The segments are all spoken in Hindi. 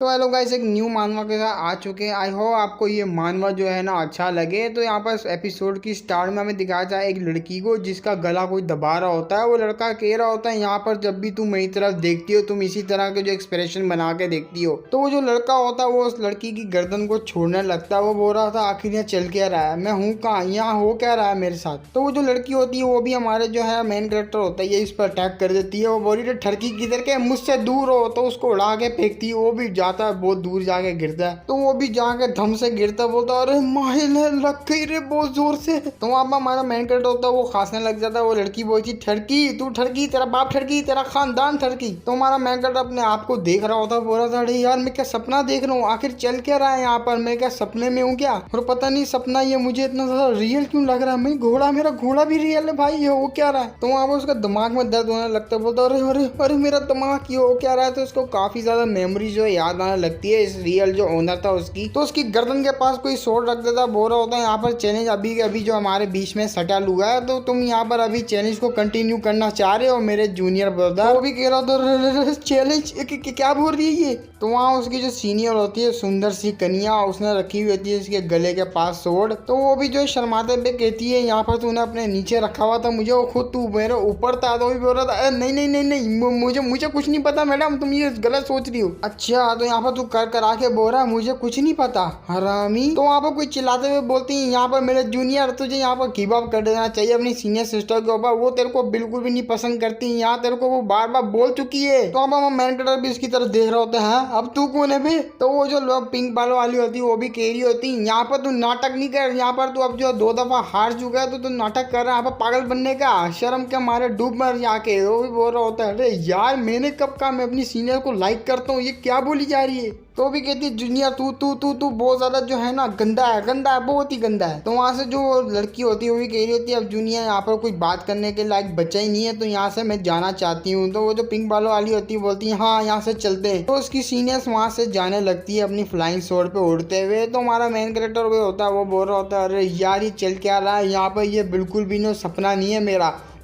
तो हेलो गाइस, एक न्यू मानवा के साथ आ चुके हैं। आई होप आपको ये मानवा जो है ना अच्छा लगे। तो यहाँ पर एपिसोड की स्टार्ट में हमें दिखाया जाए एक लड़की को जिसका गला कोई दबा रहा होता है। वो लड़का कह रहा होता है यहाँ पर जब भी तुम मेरी तरफ देखती हो तुम इसी तरह के जो एक्सप्रेशन बना के देखती हो। तो वो जो लड़का होता है वो उस लड़की की गर्दन को छोड़ने लगता है। वो बोल रहा था आखिर यहाँ चल क्या रहा है, मैं हूँ कहाँ, यहाँ हो क्या रहा है मेरे साथ। तो वो जो लड़की होती है वो भी हमारे जो है मेन कैरेक्टर होता है ये इस पर अटैक कर देती है। वो बोल रही है ठरकी किधर के, मुझसे दूर हो। तो उसको उड़ा के फेंकती है, वो भी जाता है बहुत दूर जाके गिरता है। तो वो भी जाके धम से गिरता, बोलता अरे माहिल लग गई रे बहुत जोर से। तो वहाँ पर हमारा मेन कैरेक्टर होता है वो खांसने लग जाता है। वो लड़की बोलती ठरकी तू ठरकी, तेरा बाप ठरकी, तेरा खानदान ठरकी। तो हमारा मेन कैरेक्टर अपने आप को देख रहा होता है, बोल रहा था अरे यार मैं क्या सपना देख रहा हूँ, आखिर चल क्या रहा है यहाँ पर, मैं क्या सपने में हूँ क्या, और पता नहीं सपना ये मुझे इतना ज्यादा रियल क्यों लग रहा है। मेरा घोड़ा भी रियल है भाई, ये हो क्या रहा है। तो वहाँ पर उसका दिमाग में दर्द होने लगता है, बोलता अरे अरे अरे मेरा दिमाग ये हो क्या रहा है। तो उसको काफी ज्यादा मेमोरी जो है याद आने लगती है इस रियल जो ओनर था उसकी। तो उसकी गर्दन के पास कोई सोड रख देता, बोल रहा होता है यहाँ पर चैलेंज अभी के अभी जो हमारे बीच में सटा हुआ है, तो तुम यहाँ पर अभी चैलेंज को कंटिन्यू करना चाह रहे हो मेरे जूनियर ब्रदर। वो भी कह रहा था चैलेंज क्या बोल रही है ये। तो वहाँ उसकी जो सीनियर होती है सुंदर सी कन्या, उसने रखी हुई होती है इसके गले के पास सोड। तो वो भी जो शर्माते पे कहती है यहाँ पर तूने अपने नीचे रखा हुआ था, मुझे वो खुद तू मेरे ऊपर था। तो भी बोल रहा था नहीं नहीं नहीं नहीं मुझे कुछ नहीं पता मैडम, तुम ये गलत सोच रही हो। अच्छा तो यहाँ पर तू कर आके बोल रहा है मुझे कुछ नहीं पता हरामी। तो वहाँ पर कोई चिल्लाते हुए बोलती है यहाँ पर मेरे जूनियर तुझे यहाँ पर गिव अप कर देना चाहिए अपनी सीनियर सिस्टर के ऊपर, वो तेरे को बिल्कुल भी नहीं पसंद करती, यहाँ तेरे को वो बार बार बोल चुकी है। तो अब मैन कैरेक्टर भी इसकी तरफ देख रहा होता है अब तू कौन है बे। तो वो जो पिंक बालों वाली होती है वो भी कह रही होती है यहाँ पर तू नाटक नहीं कर, यहाँ पर तू अब जो 2 दफा हार चुका है तो तू नाटक कर रहा है, यहाँ पर पागल बनने का शर्म के मारे डूब मर जाके। वो भी बोल रहा होता है अरे यार मैंने कब कहा मैं अपनी सीनियर को लाइक करता हूँ, ये क्या बोली जा रही है। तो भी कहती है जूनियर तू तू तू तू बहुत ज्यादा जो है ना गंदा है बहुत ही गंदा है। तो वहाँ से जो लड़की होती है वो भी कह रही होती है अब जूनियर यहाँ पर कोई बात करने के लायक बच्चा ही नहीं है, तो यहाँ से मैं जाना चाहती हूँ। तो वो जो पिंक बालों वाली होती है बोलती है हाँ यहाँ से चलते हैं। तो उसकी सीनियर्स वहाँ से जाने लगती है अपनी फ्लाइंग स्वॉर्ड पे उड़ते हुए। तो हमारा मेन कैरेक्टर वो होता है वो बोल रहा होता है अरे यार ये चल क्या रहा है यहाँ पर, ये बिल्कुल भी नो सपना नहीं है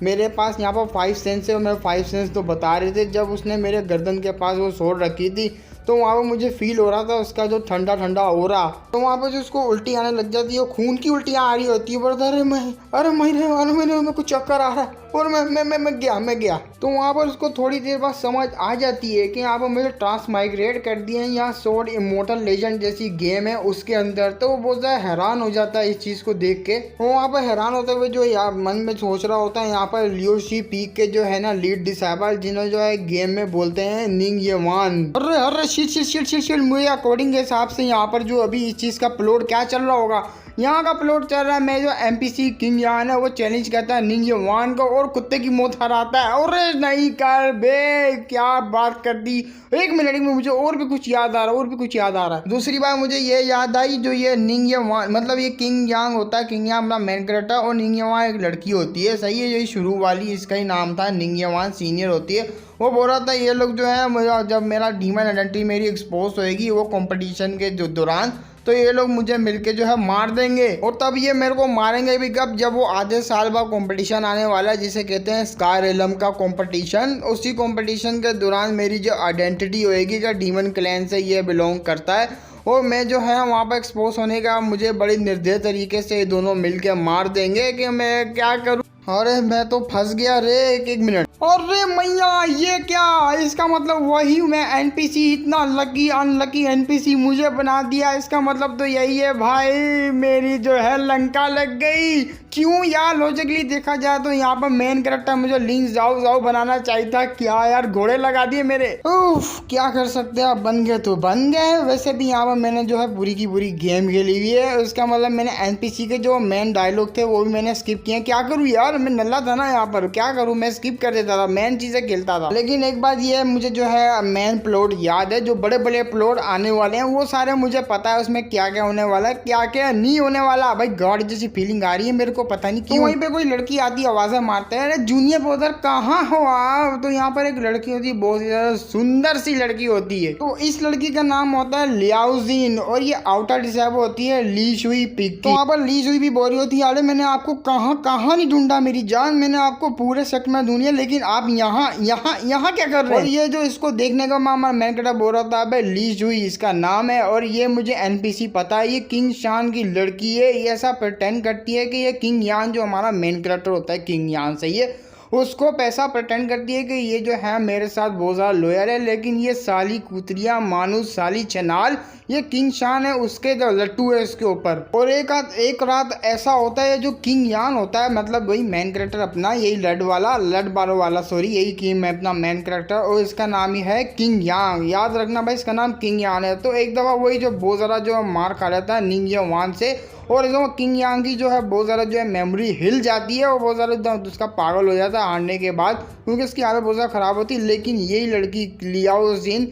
मेरे पास यहाँ पर 5 सेंस है और मेरे 5 सेंस तो बता रहे थे जब उसने मेरे गर्दन के पास वो स्वॉर्ड रखी थी तो वहाँ पर मुझे फील हो रहा था उसका जो ठंडा ठंडा हो रहा। तो वहाँ पर जो उसको उल्टी आने लग जाती है, खून की उल्टियाँ आ रही होती है। बोलता अरे मेरे कुछ चक्कर आ रहा है और मैं गया। तो वहाँ पर उसको थोड़ी देर बाद समझ आ जाती है कि यहाँ पर मुझे ट्रांसमाइग्रेट कर दिए हैं, यहाँ स्वॉर्ड इमोर्टल लेजेंड जैसी गेम है उसके अंदर। तो वो बहुत ज़्यादा हैरान हो जाता है इस चीज़ को देख के। वो वहाँ पर हैरान होते हुए जो यार मन में सोच रहा होता है यहाँ पर लियो शी पीक के जो है ना लीड डिसेबल जिन्हें जो है गेम में बोलते हैं निंग येवान। अरे शिट मुझे अकॉर्डिंग के हिसाब से यहाँ पर जो अभी इस चीज़ का प्लॉट क्या चल रहा होगा, यहाँ का प्लॉट चल रहा है मैं जो एमपीसी किंग यान है वो चैलेंज करता है निंग येवान को और कुत्ते की मौत हराता है। अरे नहीं कर बे, क्या बात कर दी, एक मिनट में मुझे और भी कुछ याद आ रहा है दूसरी बार मुझे ये याद आई जो ये निंग येवान मतलब ये किंग यांग होता है, किंग यांग अपना मेन कैरेक्टर और निंग येवान एक लड़की होती है, सही है, यही शुरू वाली इसका ही नाम था, निंग येवान सीनियर होती है। वो बोल रहा था ये लोग जो है जब मेरा डीमन आइडेंटिटी मेरी एक्सपोज होएगी वो कंपटीशन के जो दौरान, तो ये लोग मुझे मिलके जो है मार देंगे और तब ये मेरे को मारेंगे भी कब, जब वो आधे साल बाद कंपटीशन आने वाला है जिसे कहते हैं स्काई रेलम का कंपटीशन। उसी कंपटीशन के दौरान मेरी जो आइडेंटिटी होएगी जो डीमन क्लैन से ये बिलोंग करता है और मैं जो है वहाँ पर एक्सपोज होने का मुझे बड़ी निर्दय तरीके से ये दोनों मिलके मार देंगे कि मैं क्या करूँ। अरे मैं तो फंस गया रे, एक मिनट। अरे मैया ये क्या, इसका मतलब वही मैं एनपीसी इतना लकी अनलकी एनपीसी मुझे बना दिया, इसका मतलब तो यही है भाई मेरी जो है लंका लग गई। क्यों यार लॉजिकली देखा जाए तो यहाँ पर मेन कैरेक्टर मुझे लिंक जाओ बनाना चाहिए था, क्या यार घोड़े लगा दिए मेरे। उफ क्या कर सकते हैं, बन गए तो बन गए। वैसे भी यहाँ पर मैंने जो है पूरी की पूरी गेम खेली हुई है, उसका मतलब मैंने एनपीसी के जो मेन डायलॉग थे वो भी मैंने स्किप किए। क्या करूँ यार, मैं नल्ला था ना यहाँ पर, क्या करूँ मैं स्किप कर देता था, मेन चीजें खेलता था। लेकिन एक बात ये है मुझे जो है मेन प्लॉट याद है, जो बड़े बड़े प्लॉट आने वाले हैं वो सारे मुझे पता है उसमें क्या क्या होने वाला है क्या क्या नहीं होने वाला। भाई गॉड जैसी फीलिंग आ रही है मेरे को को पता नहीं क्यों। तो वहीं पे कोई लड़की आती आवाज़ें मारते हैं, अरे जूनियर ब्रदर कहाँ हो आप। तो यहाँ पर एक लड़की होती है, बहुत ही ज़्यादा सुंदर सी लड़की होती है। तो इस लड़की का नाम होता है लियाओजिन और ये आउटर डिसाइबल होती है ली शुई पिक। तो वहाँ पर ली शुई भी बोल रही होती है, अरे मैंने आपको कहाँ कहाँ नहीं ढूंढा मेरी जान, मैंने आपको पूरे सेट में ढूंढी है, लेकिन आप यहाँ यहाँ यहाँ क्या कर रहे हैं। और ये जो इसको देखने का मामा मैन कटा बोल रहा था, ली शुई इसका नाम है और ये मुझे एनपीसी पता है, ये किंग शान की लड़की है। ये ऐसा प्रिटेंड करती है कि ये किंग यान जो हमारा मेन कैरेक्टर होता है किंग यान से, ये उसको पैसा प्रिटेंड करती है कि ये जो है मेरे साथ बहुत ज़्यादा लॉयल है, लेकिन ये साली कुतरिया मानुस साली चनाल ये किंग शान है उसके जो लट्टू है इसके ऊपर। और एक रात ऐसा होता है, जो किंग यान होता है मतलब वही मेन कैरेक्टर अपना, यही लड बारो वाला सॉरी, यही कि मैं अपना मेन कैरेक्टर और इसका नाम ही है किंग यान, याद रखना भाई इसका नाम किंग यान है। तो एक दफ़ा वही जो बहुत ज़्यादा जो मार खा लेता है निंग वान से, और जो किंग यांग की जो है बहुत ज़्यादा जो है मेमोरी हिल जाती है और बहुत ज़्यादा उसका पागल हो जाता है हारने के बाद, क्योंकि उसकी हालत बहुत ज़्यादा ख़राब होती है। लेकिन यही लड़की लियाओजिन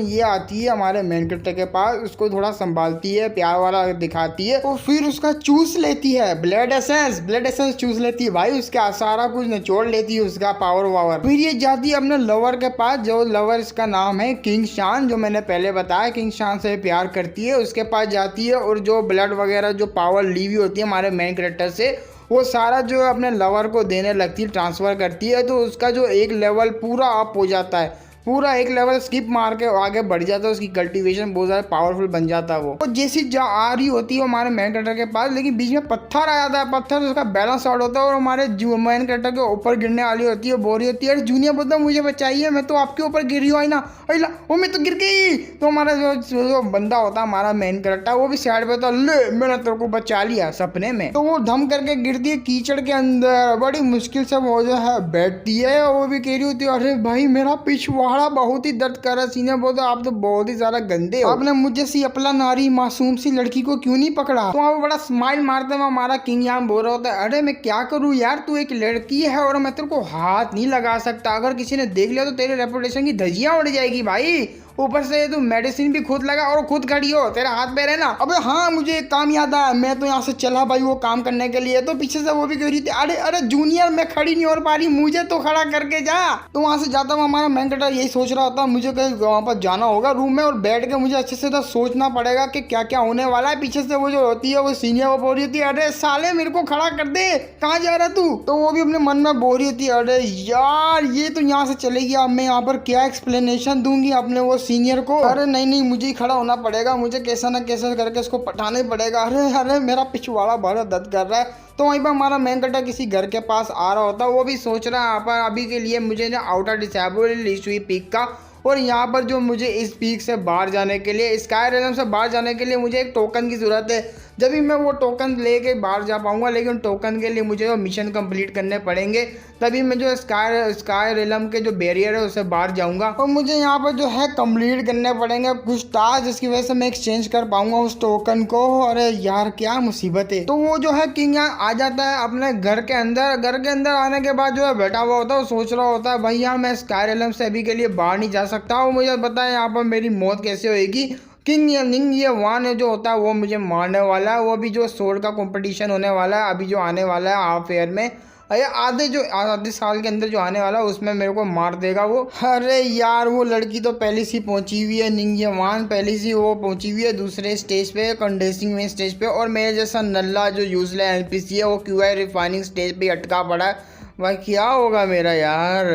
ये आती है हमारे मेन कैरेक्टर के पास, उसको थोड़ा संभालती है, प्यार वाला दिखाती है और फिर उसका चूस लेती है ब्लड एसेंस चूस लेती है भाई, उसका सारा कुछ निचोड़ लेती है उसका पावर। फिर ये जाती है अपने लवर के पास, जो लवर इसका नाम है किंग शान, जो मैंने पहले बताया किंग शान से प्यार करती है, उसके पास जाती है और जो ब्लड वगैरह जो पावर ली हुई होती है हमारे मेन कैरेक्टर से, वो सारा जो है अपने लवर को देने लगती है, ट्रांसफ़र करती है। तो उसका जो एक लेवल पूरा अप हो जाता है, पूरा एक लेवल स्किप मार के आगे बढ़ जाता है, उसकी कल्टीवेशन बहुत ज़्यादा पावरफुल बन जाता है वो। और जैसी आ रही होती है हमारे मेन कैरेक्टर के पास, लेकिन बीच में पत्थर आ जाता है, पत्थर उसका बैलेंस आउट होता है और हमारे मेन कैरेक्टर के ऊपर गिरने वाली होती है, बोल रही होती है अरे जूनियर बोलता मुझे बचाइए, मैं तो आपके ऊपर गिर रही हूँ ना, अरे वो मैं तो गिर गई। तो हमारा जो बंदा होता है हमारा मेन कैरेक्टर, वो भी साइड पे होता है, ले मैंने तेरे को बचा लिया सपने में। तो वो धम करके गिरती है कीचड़ के अंदर, बड़ी मुश्किल से वो जो है बैठती है और वो भी कह रही होती है अरे भाई मेरा पिछवाड़ा बहुत ही दर्द कर रहा, सीने बोलते आप तो बहुत ही ज्यादा गंदे हो, आपने मुझे सी अपला नारी मासूम सी लड़की को क्यों नहीं पकड़ा। तो वहाँ बड़ा स्माइल मारते हुए हमारा किंग यान बोल रहा होता है अरे मैं क्या करूँ यार, तू एक लड़की है और मैं तेरे को हाथ नहीं लगा सकता, अगर किसी ने देख लिया तो तेरे रेपुटेशन की धज्जियां उड़ जाएगी भाई, ऊपर से तू मेडिसिन भी खुद लगा और खुद खड़ी हो, तेरा हाथ पैर है ना। अबे हाँ मुझे एक काम याद आया, मैं तो यहाँ से चला भाई वो काम करने के लिए, तो पीछे से वो भी कह रही थी अरे अरे जूनियर मैं खड़ी नहीं हो पा रही, मुझे तो खड़ा करके जा। तो वहाँ से जाता हूँ, हमारा मेन कैरेक्टर यही सोच रहा होता है मुझे कहीं वहाँ पर जाना होगा रूम में और बैठ के मुझे अच्छे से तो सोचना पड़ेगा कि क्या क्या होने वाला है। पीछे से वो जो होती है वो सीनियर वो बोल रही होती है अरे साले मेरे को खड़ा कर दे, कहाँ जा रहा तू। तो वो भी अपने मन में बोल रही होती है अरे यार ये तो यहाँ से चलेगी, अब मैं यहाँ पर क्या एक्सप्लेनेशन दूंगी अपने वो सीनियर को, अरे नहीं मुझे ही खड़ा होना पड़ेगा, मुझे कैसा ना कैसा करके इसको पटाना ही पड़ेगा, अरे अरे मेरा पिछवाड़ा बहुत दर्द कर रहा है। तो वहीं पर हमारा मेन कैरेक्टर किसी घर के पास आ रहा होता है, वो भी सोच रहा है पर अभी के लिए मुझे ना आउटर डिसेबल लिस्ट हुई पीक का, और यहाँ पर जो मुझे इस पीक से बाहर जाने के लिए, स्काई रेलम से बाहर जाने के लिए मुझे एक टोकन की ज़रूरत है, जब भी मैं वो टोकन लेके बाहर जा पाऊंगा, लेकिन टोकन के लिए मुझे वो मिशन कंप्लीट करने पड़ेंगे, तभी मैं जो स्काई रेलम के जो बैरियर है उससे बाहर जाऊंगा। और मुझे यहाँ पर जो है कंप्लीट करने पड़ेंगे कुछ टास्क, जिसकी वजह से मैं एक्सचेंज कर पाऊंगा उस टोकन को। अरे यार क्या मुसीबत है। तो वो जो है किंग यहाँ आ जाता है अपने घर के अंदर आने के बाद जो है बैठा हुआ होता है, वो सोच रहा होता है भाई यार मैं स्काई रेलम से अभी के लिए बाहर नहीं जा सकता हूँ, मुझे बताया यहाँ पर मेरी मौत कैसे होगी। किंग ये वान जो होता है वो मुझे मारने वाला है, वो भी जो सोर्ड का कंपटीशन होने वाला है अभी जो आने वाला है हाफ ईयर में, आधे साल के अंदर जो आने वाला है उसमें मेरे को मार देगा वो। अरे यार वो लड़की तो पहले सी पहुंची हुई है, निंगे वान पहले सी वो पहुंची हुई है दूसरे स्टेज पे, कंडेंसिंग में स्टेज पे, और मेरे जैसा नल्ला जो यूजलेस एनपीसी है वो क्यूआई रिफाइनिंग स्टेज पे अटका पड़ा है। भाई क्या होगा मेरा यार,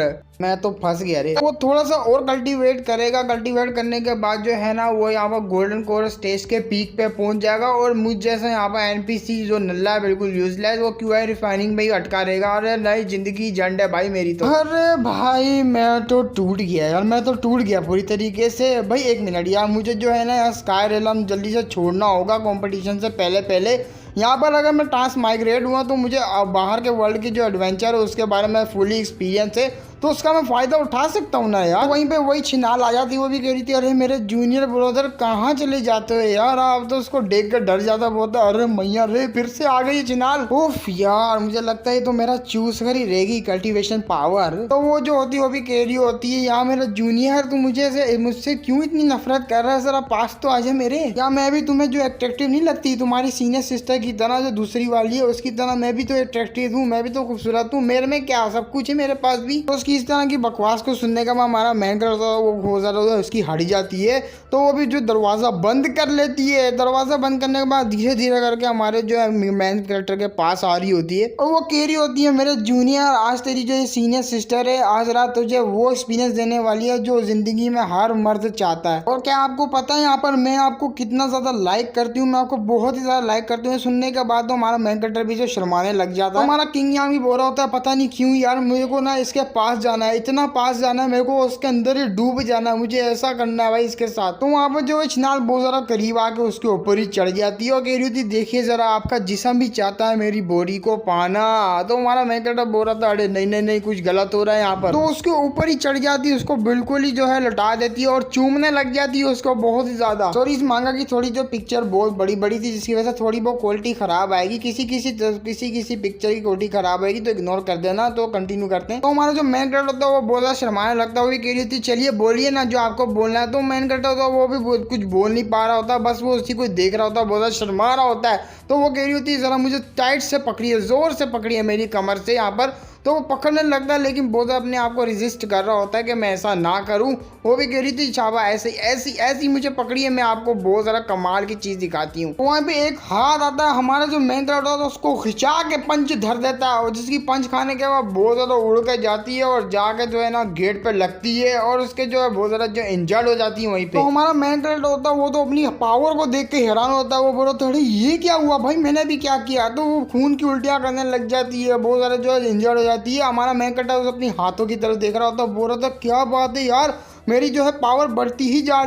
मैं तो फंस गया रे। वो थोड़ा सा और कल्टीवेट करेगा, कल्टीवेट करने के बाद जो है ना वो यहाँ पर गोल्डन कोर स्टेज के पीक पे पहुंच जाएगा, और मुझ जैसा यहाँ पर एनपीसी जो नल्ला है बिल्कुल यूजलेस वो क्यूआई रिफाइनिंग में ही अटका रहेगा। अरे नई जिंदगी झंड है भाई मेरी तो। अरे भाई मैं तो टूट गया यार, मैं तो टूट गया पूरी तरीके से। भाई एक मिनट यार, मुझे जो है ना यार स्काई रेलम जल्दी से छोड़ना होगा कॉम्पिटिशन से पहले। यहाँ पर अगर मैं ट्रांस माइग्रेट हुआ तो मुझे बाहर के वर्ल्ड की जो एडवेंचर है उसके बारे में फुली एक्सपीरियंस है, तो उसका मैं फ़ायदा उठा सकता हूँ ना यार। वहीं पे वही छिनाल आ जाती, वो भी कह रही थी अरे मेरे जूनियर ब्रदर कहाँ चले जाते हो यार आप, तो उसको देख कर डर जाता बोलता अरे मैया रे फिर से आ गई छिनाल। उफ यार मुझे लगता है तो मेरा चूस कर ही रहेगी कल्टीवेशन पावर। तो वो जो होती है वो भी कह रही होती है यार मेरा जूनियर तू मुझसे क्यों इतनी नफरत कर रहा है, जरा पास तो आ जा मेरे। क्या मैं भी तुम्हें जो अट्रैक्टिव नहीं लगती तुम्हारी सीनियर सिस्टर की तरह, जो दूसरी वाली है उसकी तरह मैं भी तो अट्रैक्टिव हूँ, मैं भी तो खूबसूरत हूँ, मेरे में क्या सब कुछ है मेरे पास भी। तो उसकी इस तरह की बकवास को सुनने का हमारा मैन करता है वो हो जाता है उसकी हट जाती है। तो वो भी जो दरवाज़ा बंद कर लेती है, दरवाज़ा बंद करने के बाद धीरे धीरे करके हमारे जो है मैन कैरेक्टर के पास आ रही होती है और वो कह रही होती है मेरे जूनियर आज तेरी जो सीनियर सिस्टर है आज रात तुझे वो एक्सपीरियंस देने वाली है जो जिंदगी में हर मर्द चाहता है। और क्या आपको पता है यहाँ पर मैं आपको कितना ज़्यादा लाइक करती हूँ, मैं आपको बहुत ही ज़्यादा लाइक करती हूँ। सुनने के बाद तो हमारा मैन कैरेक्टर भी जो शर्माने लग जाता है। हमारा किंग यहाँ भी बोल रहा होता है पता नहीं क्यों यार मेरे को ना इसके पास जाना है, इतना पास जाना है मेरे को, उसके अंदर ही डूब जाना है, मुझे ऐसा करना है भाई इसके साथ। तो वहाँ पर जो छिनाल बहुत ज़्यादा करीब आके उसके ऊपर ही चढ़ जाती है और कह रही होती देखिए ज़रा आपका जिस्म भी चाहता है मेरी बॉडी को पाना। तो हमारा मैन कैरेक्टर बोल रहा था अरे नहीं नहीं नहीं कुछ गलत हो रहा है यहाँ पर। तो उसके ऊपर ही चढ़ जाती है, उसको बिल्कुल ही जो है लौटा देती है और चूमने लग जाती है उसको बहुत ही ज़्यादा। सॉरी इस मांगा की थोड़ी जो पिक्चर बहुत बड़ी बड़ी थी जिसकी वजह से थोड़ी बहुत क्वालिटी खराब आएगी, किसी किसी पिक्चर की क्वालिटी खराब आएगी तो इग्नोर कर देना। तो कंटिन्यू करते हैं। तो हमारा जो मैन कैरेक्टर होता है वो बहुत ज़्यादा शर्माने लगता है, वो भी कह रही थी चलिए बोलिए ना जो आपको बोलना है। तो मैन कैरेक्टर होता है वो भी कुछ बोल नहीं पा रहा होता, बस वो उसी को देख रहा होता है, बहुत ज़्यादा शर्मा रहा होता है। तो वो कह रही होती है ज़रा मुझे टाइट से पकड़िए, ज़ोर से पकड़िए मेरी कमर से यहाँ पर। तो वो पकड़ने लगता है लेकिन बहुत अपने आप को रेजिस्ट कर रहा होता है कि मैं ऐसा ना करूं। वो भी कह रही थी शाबा ऐसे ऐसी ऐसी मुझे पकड़िए, मैं आपको बहुत ज़्यादा कमाल की चीज़ दिखाती हूँ। तो वहाँ पे एक हाथ आता है हमारा जो मेन कैरेक्टर होता है उसको खिंचा के पंच धर देता है और जिसकी पंच खाने के बाद बहुत ज़्यादा उड़ के जाती है और जाके जो है ना गेट पे लगती है और उसके जो है बहुत ज़्यादा जो इंजर्ड हो जाती है वहीं पे। तो हमारा मेन कैरेक्टर होता है वो तो अपनी पावर को देख के हैरान होता है, वो बोला तो ये क्या हुआ भाई मैंने भी क्या किया। तो वो खून की उल्टियाँ करने लग जाती है, बहुत ज़्यादा जो है इंजर्ड हो जाती है। हमारा मैन कैरेक्टर अपनी हाथों की तरफ देख रहा होता है, बोल रहा था क्या बात है यार मेरी जो है पावर बढ़ती ही जा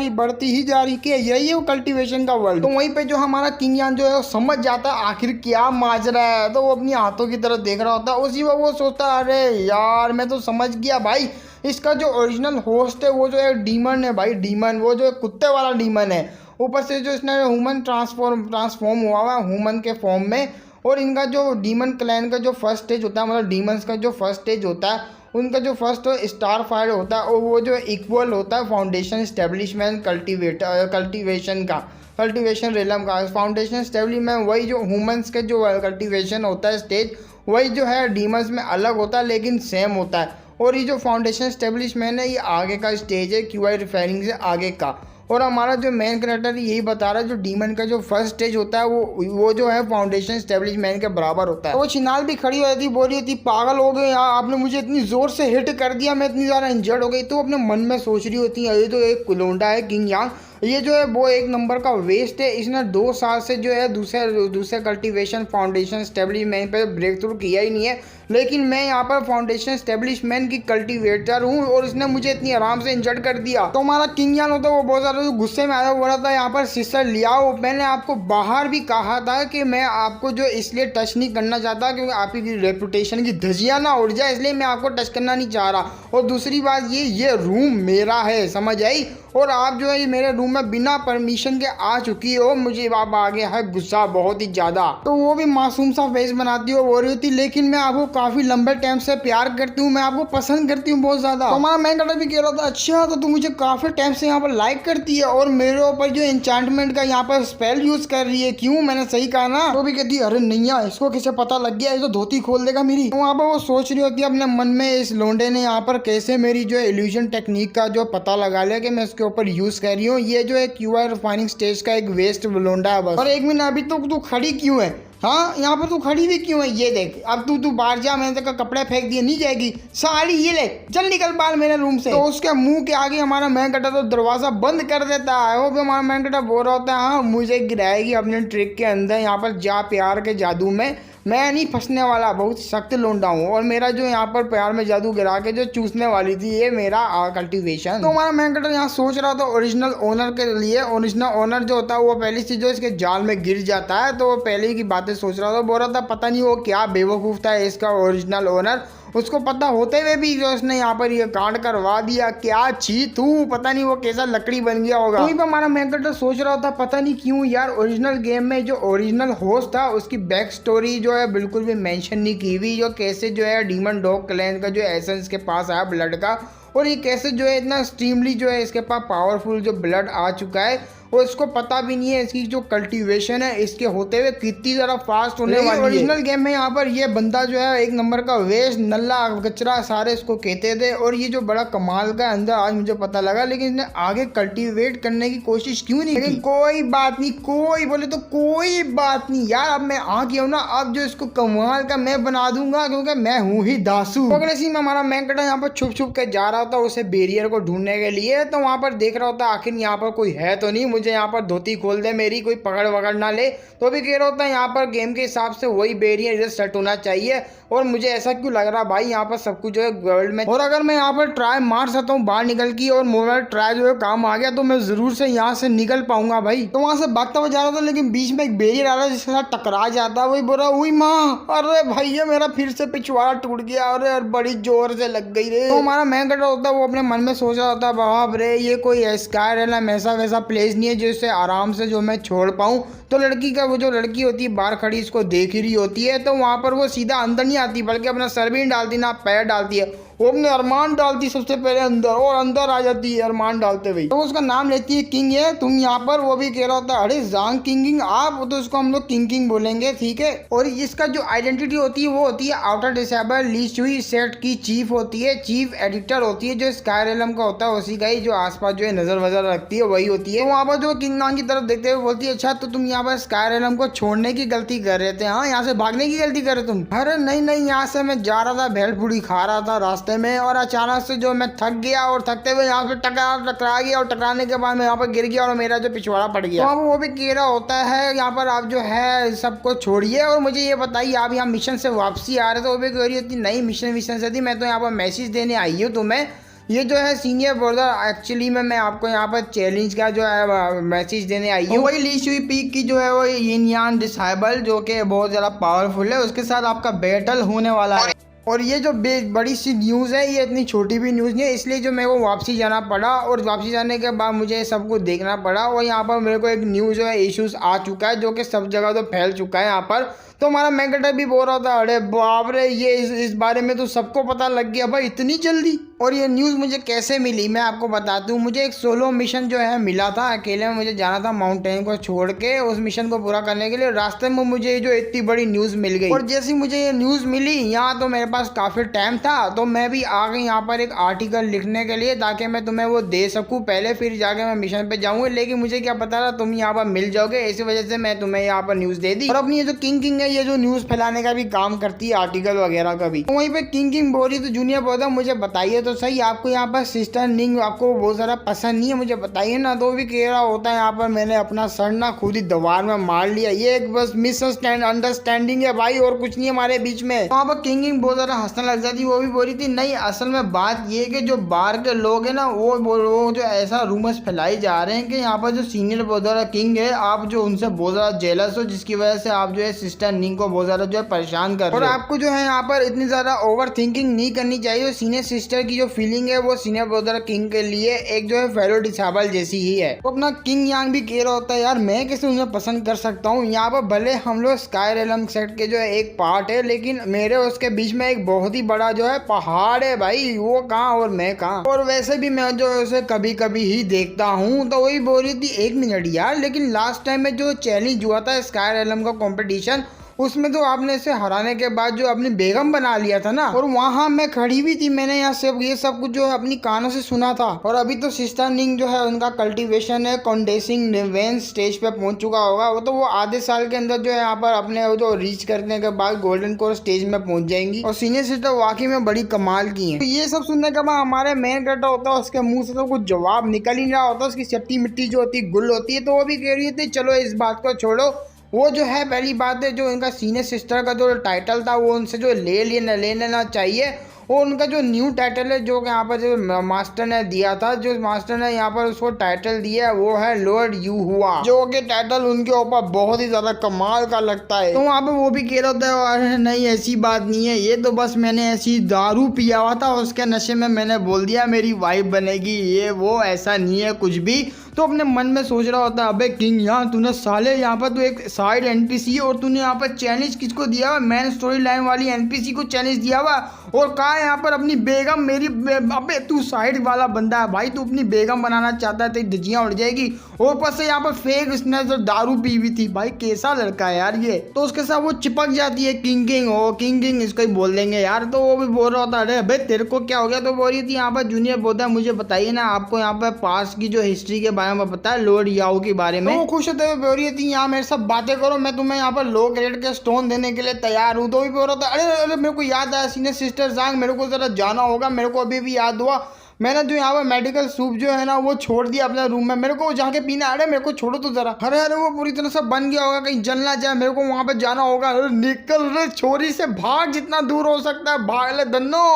रही कि यही है वो कल्टीवेशन का वर्ल्ड। तो वहीं पे जो हमारा किंग यान जो है वो समझ जाता है आखिर क्या माजरा है। तो वो अपनी हाथों की तरफ देख रहा होता है, उसी वक्त वो सोचता है अरे यार मैं तो समझ गया भाई, इसका जो ओरिजिनल होस्ट है वो जो है डीमन है भाई, डीमन वो जो कुत्ते वाला डीमन है। ऊपर से जो इसने ह्यूमन ट्रांसफॉर्म हुआ हुआ है ह्यूमन के फॉर्म में। और इनका जो डीमन क्लैन का जो फर्स्ट स्टेज होता है, मतलब डीमंस का जो फर्स्ट स्टेज होता है उनका जो फर्स्ट स्टार फायर होता है और वो जो इक्वल होता है फाउंडेशन इस्टेब्लिशमेंट कल्टीवेशन का, कल्टीवेशन रेलम का। फाउंडेशन स्टेब्लिशमेंट वही जो ह्यूमंस के जो कल्टीवेशन होता है स्टेज वही जो है डीमंस में अलग होता है लेकिन सेम होता है। और ये जो फाउंडेशन स्टेब्लिशमेंट है ये आगे का स्टेज है, क्यूआई रिफेरिंग से आगे का। और हमारा जो मेन कैरेक्टर यही बता रहा है जो डीमन का जो फर्स्ट स्टेज होता है वो जो है फाउंडेशन स्टेब्लिशमेंट के बराबर होता है। तो वो छिनाल भी खड़ी हो जाती बोल रही थी पागल हो गए यार आपने मुझे इतनी जोर से हिट कर दिया, मैं इतनी ज़्यादा इंजर्ड हो गई। तो अपने मन में सोच रही होती है ये तो एक कुलोंडा है किंग यांग, ये जो है वो एक नंबर का वेस्ट है, इसने 2 साल से जो है दूसरे कल्टीवेशन फाउंडेशन स्टेब्लिशमेंट पे ब्रेक थ्रू किया ही नहीं है, लेकिन मैं यहाँ पर फाउंडेशन स्टेब्लिशमेंट की कल्टीवेटर हूँ और इसने मुझे इतनी आराम से इंजर्ड कर दिया। तो हमारा किंग यान होता है वो बहुत ज़्यादा गुस्से में आया, बोला था यहाँ पर सिस्टर लियाओ, मैंने आपको बाहर भी कहा था कि मैं आपको जो इसलिए टच नहीं करना चाहता क्योंकि आपकी रेपुटेशन की धजिया ना उड़ जाए, इसलिए मैं आपको टच करना नहीं चाह रहा। और दूसरी बात ये रूम मेरा है, समझ आई, और आप जो है मेरे रूम में बिना परमिशन के आ चुकी हो, मुझे अब आ गया है गुस्सा बहुत ही ज्यादा। तो वो भी मासूम सा फेस बनाती हो बोल रही थी लेकिन मैं आपको काफी लंबे टाइम से प्यार करती हूँ, मैं आपको पसंद करती हूँ बहुत ज्यादा। तो हमारा मैन कैरेक्टर भी कह रहा था अच्छा तो तू मुझे काफी टाइम से यहाँ पर लाइक करती है और मेरे ऊपर जो एन्चेंटमेंट का यहाँ पर स्पेल यूज कर रही है, क्यों मैंने सही कहा ना। तो भी कहती है अरे नैया इसको किसे पता लग गया, ये तो धोती खोल देगा मेरी। तो वहाँ पर वो सोच रही होती है अपने मन में इस लोंडे ने यहाँ पर कैसे मेरी जो इल्यूजन टेक्निक का जो पता लगा लिया कि मैं इसके ऊपर यूज कर रही हूँ। ये जो है क्यूआई रिफाइनिंग स्टेज का एक वेस्ट लोंडा है बस। और एक मिनट अभी तो तू खड़ी क्यों है, हाँ यहाँ पर तू खड़ी भी क्यों है, ये देख अब तू बाहर जा, मैंने तेरे कपड़े फेंक दिए नहीं जाएगी, साड़ी ये ले चल निकल बाहर मेरे रूम से। तो उसके मुंह के आगे हमारा मैन कैरेक्टर तो दरवाजा बंद कर देता है। वो भी हमारा मैन कैरेक्टर बोल रहा होता है हाँ मुझे गिराएगी अपने ट्रिक के अंदर, यहाँ पर जा प्यार के जादू में मैं नहीं फंसने वाला, बहुत सख्त लोंडा हूँ और मेरा जो यहाँ पर प्यार में जादू गिरा के जो चूसने वाली थी ये मेरा कल्टीवेशन। तो हमारा मैन कैरेक्टर यहाँ सोच रहा था ओरिजिनल ओनर के लिए, ओरिजिनल ओनर जो होता है वो पहली चीज जो इसके जाल में गिर जाता है, तो वो पहले की बातें सोच रहा था, बोल रहा था पता नहीं वो क्या बेवकूफ़ था इसका ओरिजिनल ओनर, उसको पता होते हुए भी जो उसने यहाँ पर ये कांड करवा दिया। क्या छी तू, पता नहीं वो कैसा लकड़ी बन गया होगा। वहीं पर हमारा मेन कैरेक्टर सोच रहा था पता नहीं क्यों यार ओरिजिनल गेम में जो ओरिजिनल होस्ट था उसकी बैक स्टोरी जो है बिल्कुल भी मेंशन नहीं की हुई, जो कैसे जो है डीमन डॉग क्लैन का जो एसेंस के पास आया ब्लड का, और ये कैसे जो है इतना एक्सट्रीमली जो है इसके पास पावरफुल जो ब्लड आ चुका है, और इसको पता भी नहीं है इसकी जो कल्टीवेशन है इसके होते हुए कितनी ज़्यादा फास्ट होने वाली है। ओरिजिनल गेम में यहाँ पर ये बंदा जो है एक नंबर का वेस्ट नल्ला कचरा सारे इसको कहते थे, और ये जो बड़ा कमाल का अंदर आज मुझे पता लगा, लेकिन इसने आगे कल्टीवेट करने की कोशिश क्यों नहीं की। कोई बात नहीं, कोई बोले तो कोई बात नहीं यार, अब मैं आ गया हूँ ना, अब जो इसको कमाल का मैं बना दूंगा क्योंकि मैं हूँ ही दासू। अगले सीन में हमारा मैंकड़ा यहाँ पर छुप छुप के जा रहा था उसे बैरियर को ढूंढने के लिए, तो वहाँ पर देख रहा होता आखिर यहाँ पर कोई है तो नहीं, मुझे यहाँ पर धोती खोल दे मेरी, कोई पकड़ वकड़ ना ले। तो भी कह रहा होता है यहाँ पर गेम के हिसाब से वही बैरियर इधर सेट होना चाहिए, और मुझे ऐसा क्यों लग रहा भाई यहाँ पर सब कुछ जो है वर्ल्ड में, और अगर मैं यहाँ पर ट्राई मार सकता हूँ बाहर निकल की और मोबाइल ट्राई जो है काम आ गया तो मैं जरूर से यहाँ से निकल पाऊंगा भाई। तो वहां से भागता हुआ जा रहा था, लेकिन बीच में एक बैरियर आ रहा है जिसके साथ टकरा जाता, वही बोल रहा हुई माँ, अरे भैया मेरा फिर से पिछवाड़ा टूट गया, अरे बड़ी जोर से लग गई रे। तो हमारा मैन कटर होता है वो अपने मन में सोच रहा होता है बाप रे ये कोई स्काई रेलम ऐसा वैसा प्लेस नहीं है जिससे आराम से जो मैं छोड़ पाऊँ। तो लड़की का वो जो लड़की होती है बाहर खड़ी इसको देख ही रही होती है, तो वहाँ पर वो सीधा अंदर नहीं आती बल्कि अपना सर भी नहीं डालती ना पैर डालती है, वो अपने अरमान डालती सबसे पहले अंदर, और अंदर आ जाती है अरमान डालते हुए। तो उसका नाम लेती है किंग है, तुम यहाँ पर, वो भी कह रहा होता है अरे जांग किंगिंग आप, तो उसको हम लोग किंग किंग बोलेंगे ठीक है। और इसका जो आइडेंटिटी होती है वो होती है आउटर डिसेबल लीस्ट हुई सेट की चीफ होती है, चीफ एडिटर होती है जो स्काई रेलम का होता है उसी का ही, जो आसपास जो है नजर वजर रखती है वही होती है। तो वहाँ पर जो किंग नांग की तरफ देखते हुए बोलती है अच्छा तो तुम यहाँ पर स्काई रेलम को छोड़ने की गलती कर रहे थे, हाँ यहाँ से भागने की गलती कर रहे तुम। अरे नहीं नहीं, यहाँ से मैं जा रहा था भेल पूड़ी खा रहा था रास्ते में, और अचानक से जो मैं थक गया और थकते हुए यहाँ पे टकरा गया, और टकराने के बाद मैं यहाँ पर गिर गया और मेरा जो पिछवाड़ा पड़ गया। तो अब वो भी कह रहा होता है यहाँ पर आप जो है सबको छोड़िए और मुझे ये बताइए आप यहाँ मिशन से वापसी आ रहे थे। वो भी कह रही होती नहीं मिशन से थी, मैं तो यहाँ पर मैसेज देने आई हूँ तुम्हें, ये जो है सीनियर ब्रदर एक्चुअली में मैं आपको यहाँ पर चैलेंज का जो है मैसेज देने आई हूँ। वही ली हुई पीक की जो है वो यिन यान डिसेबल जो कि बहुत ज़्यादा पावरफुल है, उसके साथ आपका बैटल होने वाला है। और ये जो बड़ी सी न्यूज़ है ये इतनी छोटी भी न्यूज़ नहीं है, इसलिए जो मेरे को वापसी जाना पड़ा, और वापसी जाने के बाद मुझे सब कुछ देखना पड़ा, और यहाँ पर मेरे को एक न्यूज़ जो है इश्यूज आ चुका है जो कि सब जगह तो फैल चुका है यहाँ पर। तो हमारा मैंकटर भी बोल रहा था अरे बाप रे ये इस बारे में तो सबको पता लग गया भाई इतनी जल्दी। और ये न्यूज़ मुझे कैसे मिली मैं आपको बताता हूँ। मुझे एक सोलो मिशन जो है मिला था, अकेले में मुझे जाना था माउंटेन को छोड़ के उस मिशन को पूरा करने के लिए, रास्ते में मुझे जो इतनी बड़ी न्यूज़ मिल गई। और जैसी मुझे ये न्यूज़ मिली यहाँ तो मेरे पास काफ़ी टाइम था, तो मैं भी आ गई यहाँ पर एक आर्टिकल लिखने के लिए ताकि मैं तुम्हें वो दे सकूँ पहले, फिर जाके मैं मिशन पे जाऊँगी। लेकिन मुझे क्या पता था तुम यहाँ पर मिल जाओगे, इसी वजह से मैं तुम्हें यहाँ पर न्यूज़ दे दी। और अपनी ये जो किंग है ये जो न्यूज़ फैलाने का भी काम करती है, आर्टिकल वगैरह का भी। तो वहीं पे किंग बोल रही तो जूनियर बोलता मुझे बताइए तो सही आपको यहाँ पर सिस्टर निंग आपको बहुत सारा पसंद नहीं है, मुझे बताइए ना। तो भी कह रहा होता है यहाँ पर मैंने अपना सर ना खुद ही दीवार में मार लिया, ये एक बस मिसअंडरस्टैंडिंग है भाई और कुछ नहीं है हमारे बीच में। वहाँ पर किंग बहुत ज्यादा हंसने लग जाती, वो भी बोल रही थी नहीं असल में बात ये कि जो बाहर के लोग है ना वो जो ऐसा रूमर्स फैलाई जा रहे हैं कि यहाँ पर जो सीनियर ब्रदर किंग है आप जो उनसे बहुत ज्यादा जेलस हो, जिसकी वजह से आप जो है सिस्टर निंग को बहुत ज्यादा जो है परेशान कर रहे हो। और आपको जो है यहाँ पर इतनी ज्यादा ओवर थिंकिंग नहीं करनी चाहिए। सीनियर सिस्टर की जो फीलिंग है वो सीनियर ब्रदर किंग के लिए एक जो है फेलो डिसेबल जैसी ही है। तो अपना किंग यांग भी कह रहा होता है यार मैं कैसे उन्हें पसंद कर सकता हूँ, यहाँ पर भले हम लोग स्काई रेलम सेट के जो है एक पार्ट है लेकिन मेरे उसके बीच में एक बहुत ही बड़ा जो है पहाड़ है भाई, वो कहाँ और मैं कहाँ। और वैसे भी मैं जो उसे कभी कभी ही देखता हूँ। तो वही बोल रही थी एक मिनट यार, लेकिन लास्ट टाइम में जो चैलेंज हुआ था स्काई रेलम का कॉम्पिटिशन उसमें तो आपने इसे हराने के बाद जो अपनी बेगम बना लिया था ना, और वहाँ मैं खड़ी भी थी, मैंने यहाँ से ये सब कुछ जो है अपनी कानों से सुना था। और अभी तो सिस्टर निंग जो है उनका कल्टीवेशन है कॉन्डेंसिंग वेंस स्टेज पे पहुंच चुका होगा, वो तो वो आधे साल के अंदर जो है यहाँ पर अपने जो रीच करने के बाद गोल्डन कोर स्टेज में पहुंच जाएंगी। और सीनियर सिस्टर वाकई में बड़ी कमाल की है। तो ये सब सुनने के बाद हमारे मेन कैरेक्टर होता है उसके मुंह से तो कुछ जवाब निकल ही नहीं रहा होता, उसकी चट्टी मिट्टी जो होती है गुल होती है। तो वो भी कह रही थी चलो इस बात को छोड़ो, वो जो है पहली बात है जो इनका सीनियर सिस्टर का जो टाइटल था वो उनसे जो ले लेना चाहिए, और उनका जो न्यू टाइटल है जो यहाँ पर जो मास्टर ने दिया था, जो मास्टर ने यहाँ पर उसको टाइटल दिया है वो है लॉर्ड यू हुआ, जो कि टाइटल उनके ऊपर बहुत ही ज्यादा कमाल का लगता है। तो वहाँ पे वो भी कह रहा था अरे नहीं ऐसी बात नहीं है, ये तो बस मैंने ऐसी दारू पिया हुआ था, उसके नशे में मैंने बोल दिया मेरी वाइफ बनेगी, ये वो ऐसा नहीं है कुछ भी। तो अपने मन में सोच रहा होता अबे किंग यहाँ तूने साले यहाँ पर तो एक साइड एनपीसी है और तूने यहाँ पर चैलेंज किसको दिया हुआ, मेन स्टोरी लाइन वाली एनपीसी को चैलेंज दिया हुआ, और कहा यहाँ पर अपनी बेगम मेरी अबे तू साइड वाला बंदा है भाई, तू अपनी बेगम बनाना चाहता है तेरी धज्जियां उड़ जाएगी, और ऊपर से यहाँ पर फेक उसने जो दारू पी हुई थी, भाई कैसा लड़का है यार ये। तो उसके साथ वो चिपक जाती है किंग किंग ओ किंग किंग इसको ही बोल देंगे यार। तो वो भी बोल रहा होता अरे भाई तेरे को क्या हो गया, तो बोल रही थी यहाँ पर जूनियर बोलता है मुझे बताइए ना आपको यहाँ पर पास की जो हिस्ट्री के बारे में पता है लॉर्ड याओ के बारे में। तो वो खुश होते हुए बोल रही थी यहाँ मेरे साथ बातें करो, मैं तुम्हें यहाँ पर लो ग्रेड के स्टोन देने के लिए तैयार हूँ। तो भी बोल रहा था अरे अरे मेरे को याद आया सीनियर सिस्टर जांग, मेरे को जरा जाना होगा, मेरे को अभी भी याद हुआ मैंने जो यहाँ पर मेडिकल सूप जो है ना वो छोड़ दिया अपने रूम में, मेरे को जाके पीना, अरे मेरे को छोड़ो तो जरा। अरे अरे वो पूरी तरह से बन गया होगा कहीं जल ना जाए, मेरे को वहां पे जाना होगा। अरे निकल रे छोरी से भाग, जितना दूर हो सकता है भाग ले दन्नो।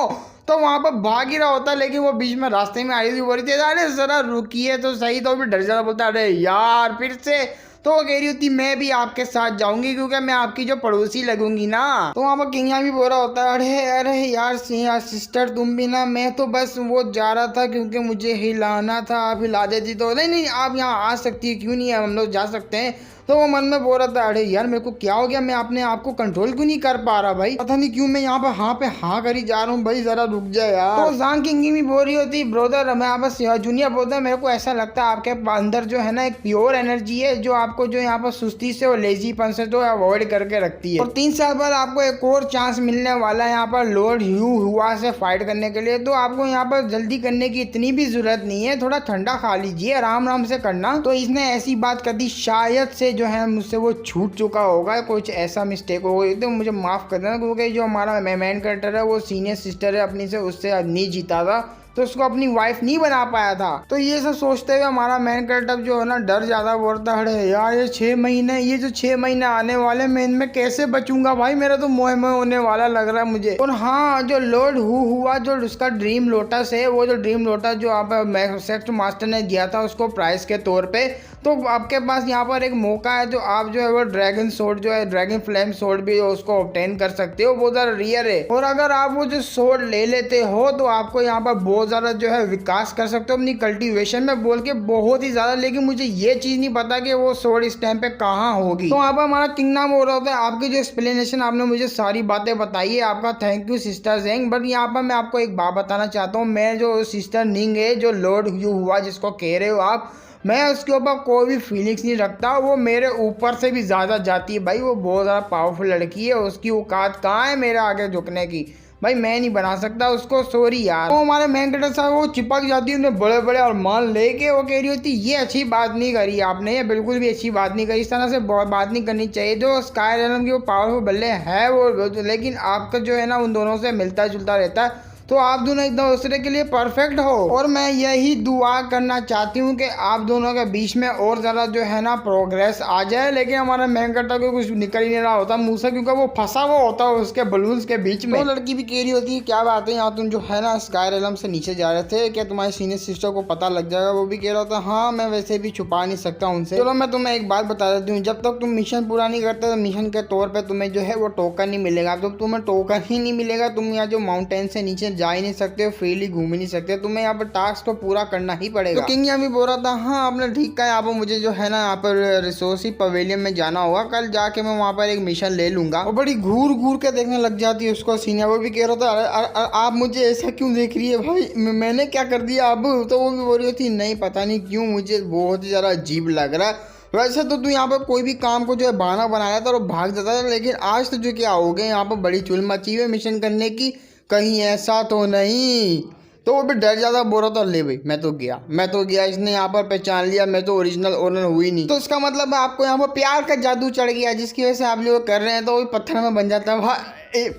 तो वहां पर भाग ही रहा होता है, लेकिन वो बीच में रास्ते में आई थी बोल रही थी अरे जरा रुकिए तो सही। तो भी डर जाता बोलता अरे यार फिर से। तो वो कह रही होती मैं भी आपके साथ जाऊंगी क्योंकि मैं आपकी जो पड़ोसी लगूंगी ना। तो वहाँ पर किंग भी बोल रहा होता है अरे अरे यार सिस्टर तुम भी ना, मैं तो बस वो जा रहा था क्योंकि मुझे हिलाना था, आप हिला देती तो। नहीं नहीं आप यहाँ आ सकती है, क्यों नहीं है, हम लोग जा सकते हैं। तो वो मन में बोल रहा था अरे यार मेरे को क्या हो गया, मैं अपने आप को कंट्रोल क्यों नहीं कर पा रहा भाई, पता नहीं क्यों मैं यहाँ पे हाँ करी जा रहा हूँ भाई, जरा रुक जाए यार। तो जांग किंग भी बोल रही होती ब्रोदर मैं यहाँ पर जूनियर बोलता मेरे को ऐसा लगता है आपके अंदर जो है ना एक प्योर एनर्जी है जो आपको जो यहाँ पर सुस्ती से और लेजीपन से तो अवॉइड करके रखती है। और 3 साल बाद आपको एक और चांस मिलने वाला है यहाँ पर लॉर्ड यू हुआ से फाइट करने के लिए। तो आपको यहाँ पर जल्दी करने की इतनी भी जरूरत नहीं है, थोड़ा ठंडा खा लीजिए, आराम आराम से करना। तो इसने ऐसी बात कर दी शायद से जो है मुझसे वो छूट चुका होगा, कुछ ऐसा मिस्टेक हो गई तो मुझे माफ़ कर देना, क्योंकि जो हमारा मेन कैरेक्टर है वो सीनियर सिस्टर है अपनी से, उससे नहीं जीता था तो उसको अपनी वाइफ नहीं बना पाया था। तो ये सब सोचते हुए हमारा मेन कैरेक्टर जो है ना डर ज़्यादा बोलता है यार ये 6 महीने, ये जो 6 महीने आने वाले मैं इनमें कैसे बचूंगा भाई, मेरा तो मोह होने वाला लग रहा है मुझे। और हाँ जो लॉर्ड हुआ जो उसका ड्रीम लोटस है, वो जो ड्रीम लोटस जो आप सेक्स मास्टर ने दिया था उसको प्राइस के तौर पे, तो आपके पास यहाँ पर एक मौका है जो आप जो है वो ड्रैगन सोर्ड जो है ड्रैगन फ्लेम सोर्ड भी उसको ऑब्टेन कर सकते हो, बहुत ज़्यादा रियर है। और अगर आप वो जो सोर्ड ले लेते हो तो आपको यहाँ पर बहुत ज़्यादा जो है विकास कर सकते हो अपनी कल्टीवेशन में, बोल के बहुत ही ज़्यादा। लेकिन मुझे ये चीज़ नहीं पता कि वो सोर्ड इस टाइम पे कहाँ होगी। तो यहाँ पर हमारा किंग नाम हो रहा होता है। आपकी जो एक्सप्लेनेशन आपने मुझे सारी बातें बताई है, आपका थैंक यू सिस्टर जेंग। बट यहाँ पर मैं आपको एक बात बताना चाहता हूँ, मैं जो सिस्टर निंग है जो लॉर्ड यू हुआ जिसको कह रहे हो आप, मैं उसके ऊपर कोई भी फीलिंग्स नहीं रखता, वो मेरे ऊपर से भी ज़्यादा जाती है भाई, वो बहुत ज़्यादा पावरफुल लड़की है, उसकी औकात कहाँ है मेरे आगे झुकने की, भाई मैं नहीं बना सकता उसको, सॉरी यार। तो हमारे मेन कैरेक्टर साहब वो चिपक जाती है उन्हें बड़े बड़े और मान लेके, वो कह रही होती ये अच्छी बात नहीं करी आपने, ये बिल्कुल भी अच्छी बात नहीं करी, इस तरह से बात नहीं करनी चाहिए। जो स्काई रेलम की वो पावरफुल बल्ले है वो, लेकिन आपका जो है ना उन दोनों से मिलता जुलता रहता है, तो आप दोनों एक दूसरे के लिए परफेक्ट हो। और मैं यही दुआ करना चाहती हूँ कि आप दोनों के बीच में और ज़्यादा जो है ना प्रोग्रेस आ जाए। लेकिन हमारा मेन कैरेक्टर को कुछ निकल ही नहीं रहा होता मुँह से, क्योंकि वो फंसा हुआ होता है उसके बलून्स के बीच में। तो लड़की भी कह रही होती है क्या बात है यहाँ तुम जो है ना स्काई रेलम से नीचे जा रहे थे, क्या तुम्हारी सीनियर सिस्टर को पता लग जाएगा। वो भी कह रहा होता हाँ मैं वैसे भी छुपा नहीं सकता उनसे। चलो मैं तुम्हें एक बात बता देती हूँ, जब तक तुम मिशन पूरा नहीं करते तो मिशन के तौर पर तुम्हें जो है वो टोकन नहीं मिलेगा। जब तुम्हें टोकन ही नहीं मिलेगा तुम यहाँ जो माउंटेन से नीचे जा ही नहीं सकते, फ्रीली घूम ही नहीं सकते, तुम्हें यहाँ पर टास्क को पूरा करना ही पड़ेगा। तो किंग यहाँ भी बोल रहा था हाँ आपने ठीक कहा, यहाँ पर मुझे जो है ना यहाँ पर रिसोर्स पवेलियन में जाना होगा, कल जाके मैं वहाँ पर एक मिशन ले लूंगा। और बड़ी घूर घूर के देखने लग जाती है उसको सीनियर। वो भी कह रहा था आप मुझे ऐसा क्यों देख रही है भाई, मैंने क्या कर दिया अब। तो वो भी बोल रही थी नहीं पता नहीं क्यों मुझे बहुत ही ज़्यादा अजीब लग रहा है, वैसे तो तू यहाँ पर कोई भी काम को जो है बहाना बनाया था और भाग जाता था, लेकिन आज तो जो क्या हो गए यहाँ पर बड़ी चुल मची हुई मिशन करने की, कहीं ऐसा तो नहीं। तो वो भी डर जाता बोल रहा था ले भाई मैं तो गया, इसने यहाँ पर पहचान लिया मैं तो ओरिजिनल ओनर हुई नहीं। तो इसका मतलब आपको यहाँ पर प्यार का जादू चढ़ गया जिसकी वजह से आप लोग कर रहे हैं, तो वो पत्थर में बन जाता है।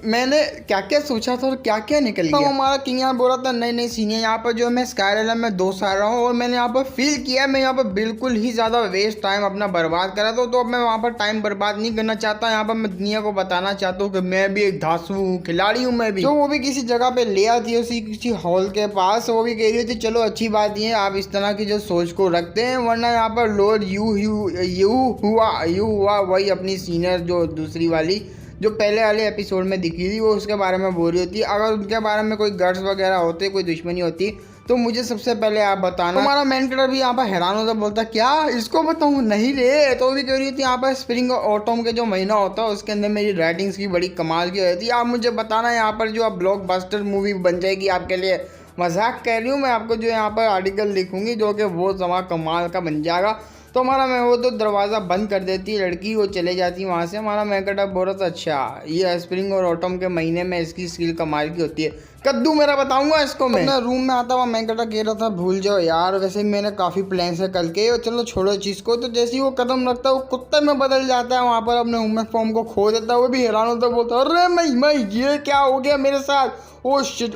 मैंने क्या क्या सोचा था और क्या क्या निकल गया। तो हमारा किंग यहाँ बोल रहा था नहीं नहीं सीनियर, यहाँ पर जो मैं स्काईरेलम में 2 साल रहा हूँ और मैंने यहाँ पर फील किया मैं यहाँ पर बिल्कुल ही ज़्यादा वेस्ट टाइम अपना बर्बाद करा था। तो अब मैं वहाँ पर टाइम बर्बाद नहीं करना चाहता। यहाँ पर मैं दुनिया को बताना चाहता हूँ कि मैं भी एक धांसू हूँ, खिलाड़ी हूँ मैं भी। तो वो भी किसी जगह पे ले आती है, उसी किसी हॉल के पास। वो भी कह रही थी चलो अच्छी बात ये आप इस तरह की जो सोच को रखते हैं, वरना यहाँ पर लॉर्ड यू हुआ वही अपनी सीनियर जो दूसरी वाली जो पहले वाले एपिसोड में दिखी थी, वो उसके बारे में बोल रही होती। अगर उनके बारे में कोई गर्ड्स वगैरह होते, कोई दुश्मनी होती तो मुझे सबसे पहले आप बताना। हमारा मेन कैरेक्टर भी यहाँ पर हैरान होता, बोलता क्या इसको बताऊँ, नहीं रे। तो भी कह रही थी यहाँ पर स्प्रिंग और ऑटम के जो महीना होता है उसके अंदर मेरी राइटिंग्स की बड़ी कमाल की होती है। आप मुझे बताना यहाँ पर जो आप ब्लॉकबस्टर मूवी बन जाएगी आपके लिए। मजाक कह रही हूँ मैं, आपको जो यहाँ पर आर्टिकल लिखूंगी जो कि वो जमा कमाल का बन जाएगा। तो हमारा मैं वो तो दरवाज़ा बंद कर देती है लड़की, वो चले जाती है वहाँ से। हमारा मैकेटा बोल रहा था अच्छा ये स्प्रिंग और ऑटम के महीने में इसकी स्किल कमाल की होती है, कद्दू मेरा बताऊंगा इसको मैं। अपना रूम में आता हुआ मैकेटा कह रहा था भूल जाओ यार, वैसे भी मैंने काफ़ी प्लान है कल के, और चलो छोड़ो चीज़ को। तो जैसे ही वो कदम रखता है वो कुत्ते में बदल जाता है, वहाँ पर अपने ह्यूमन फॉर्म को खो देता है। वो भी हैरान होता है, बोलता अरे मैं ये क्या हो गया मेरे साथ, ओ शिट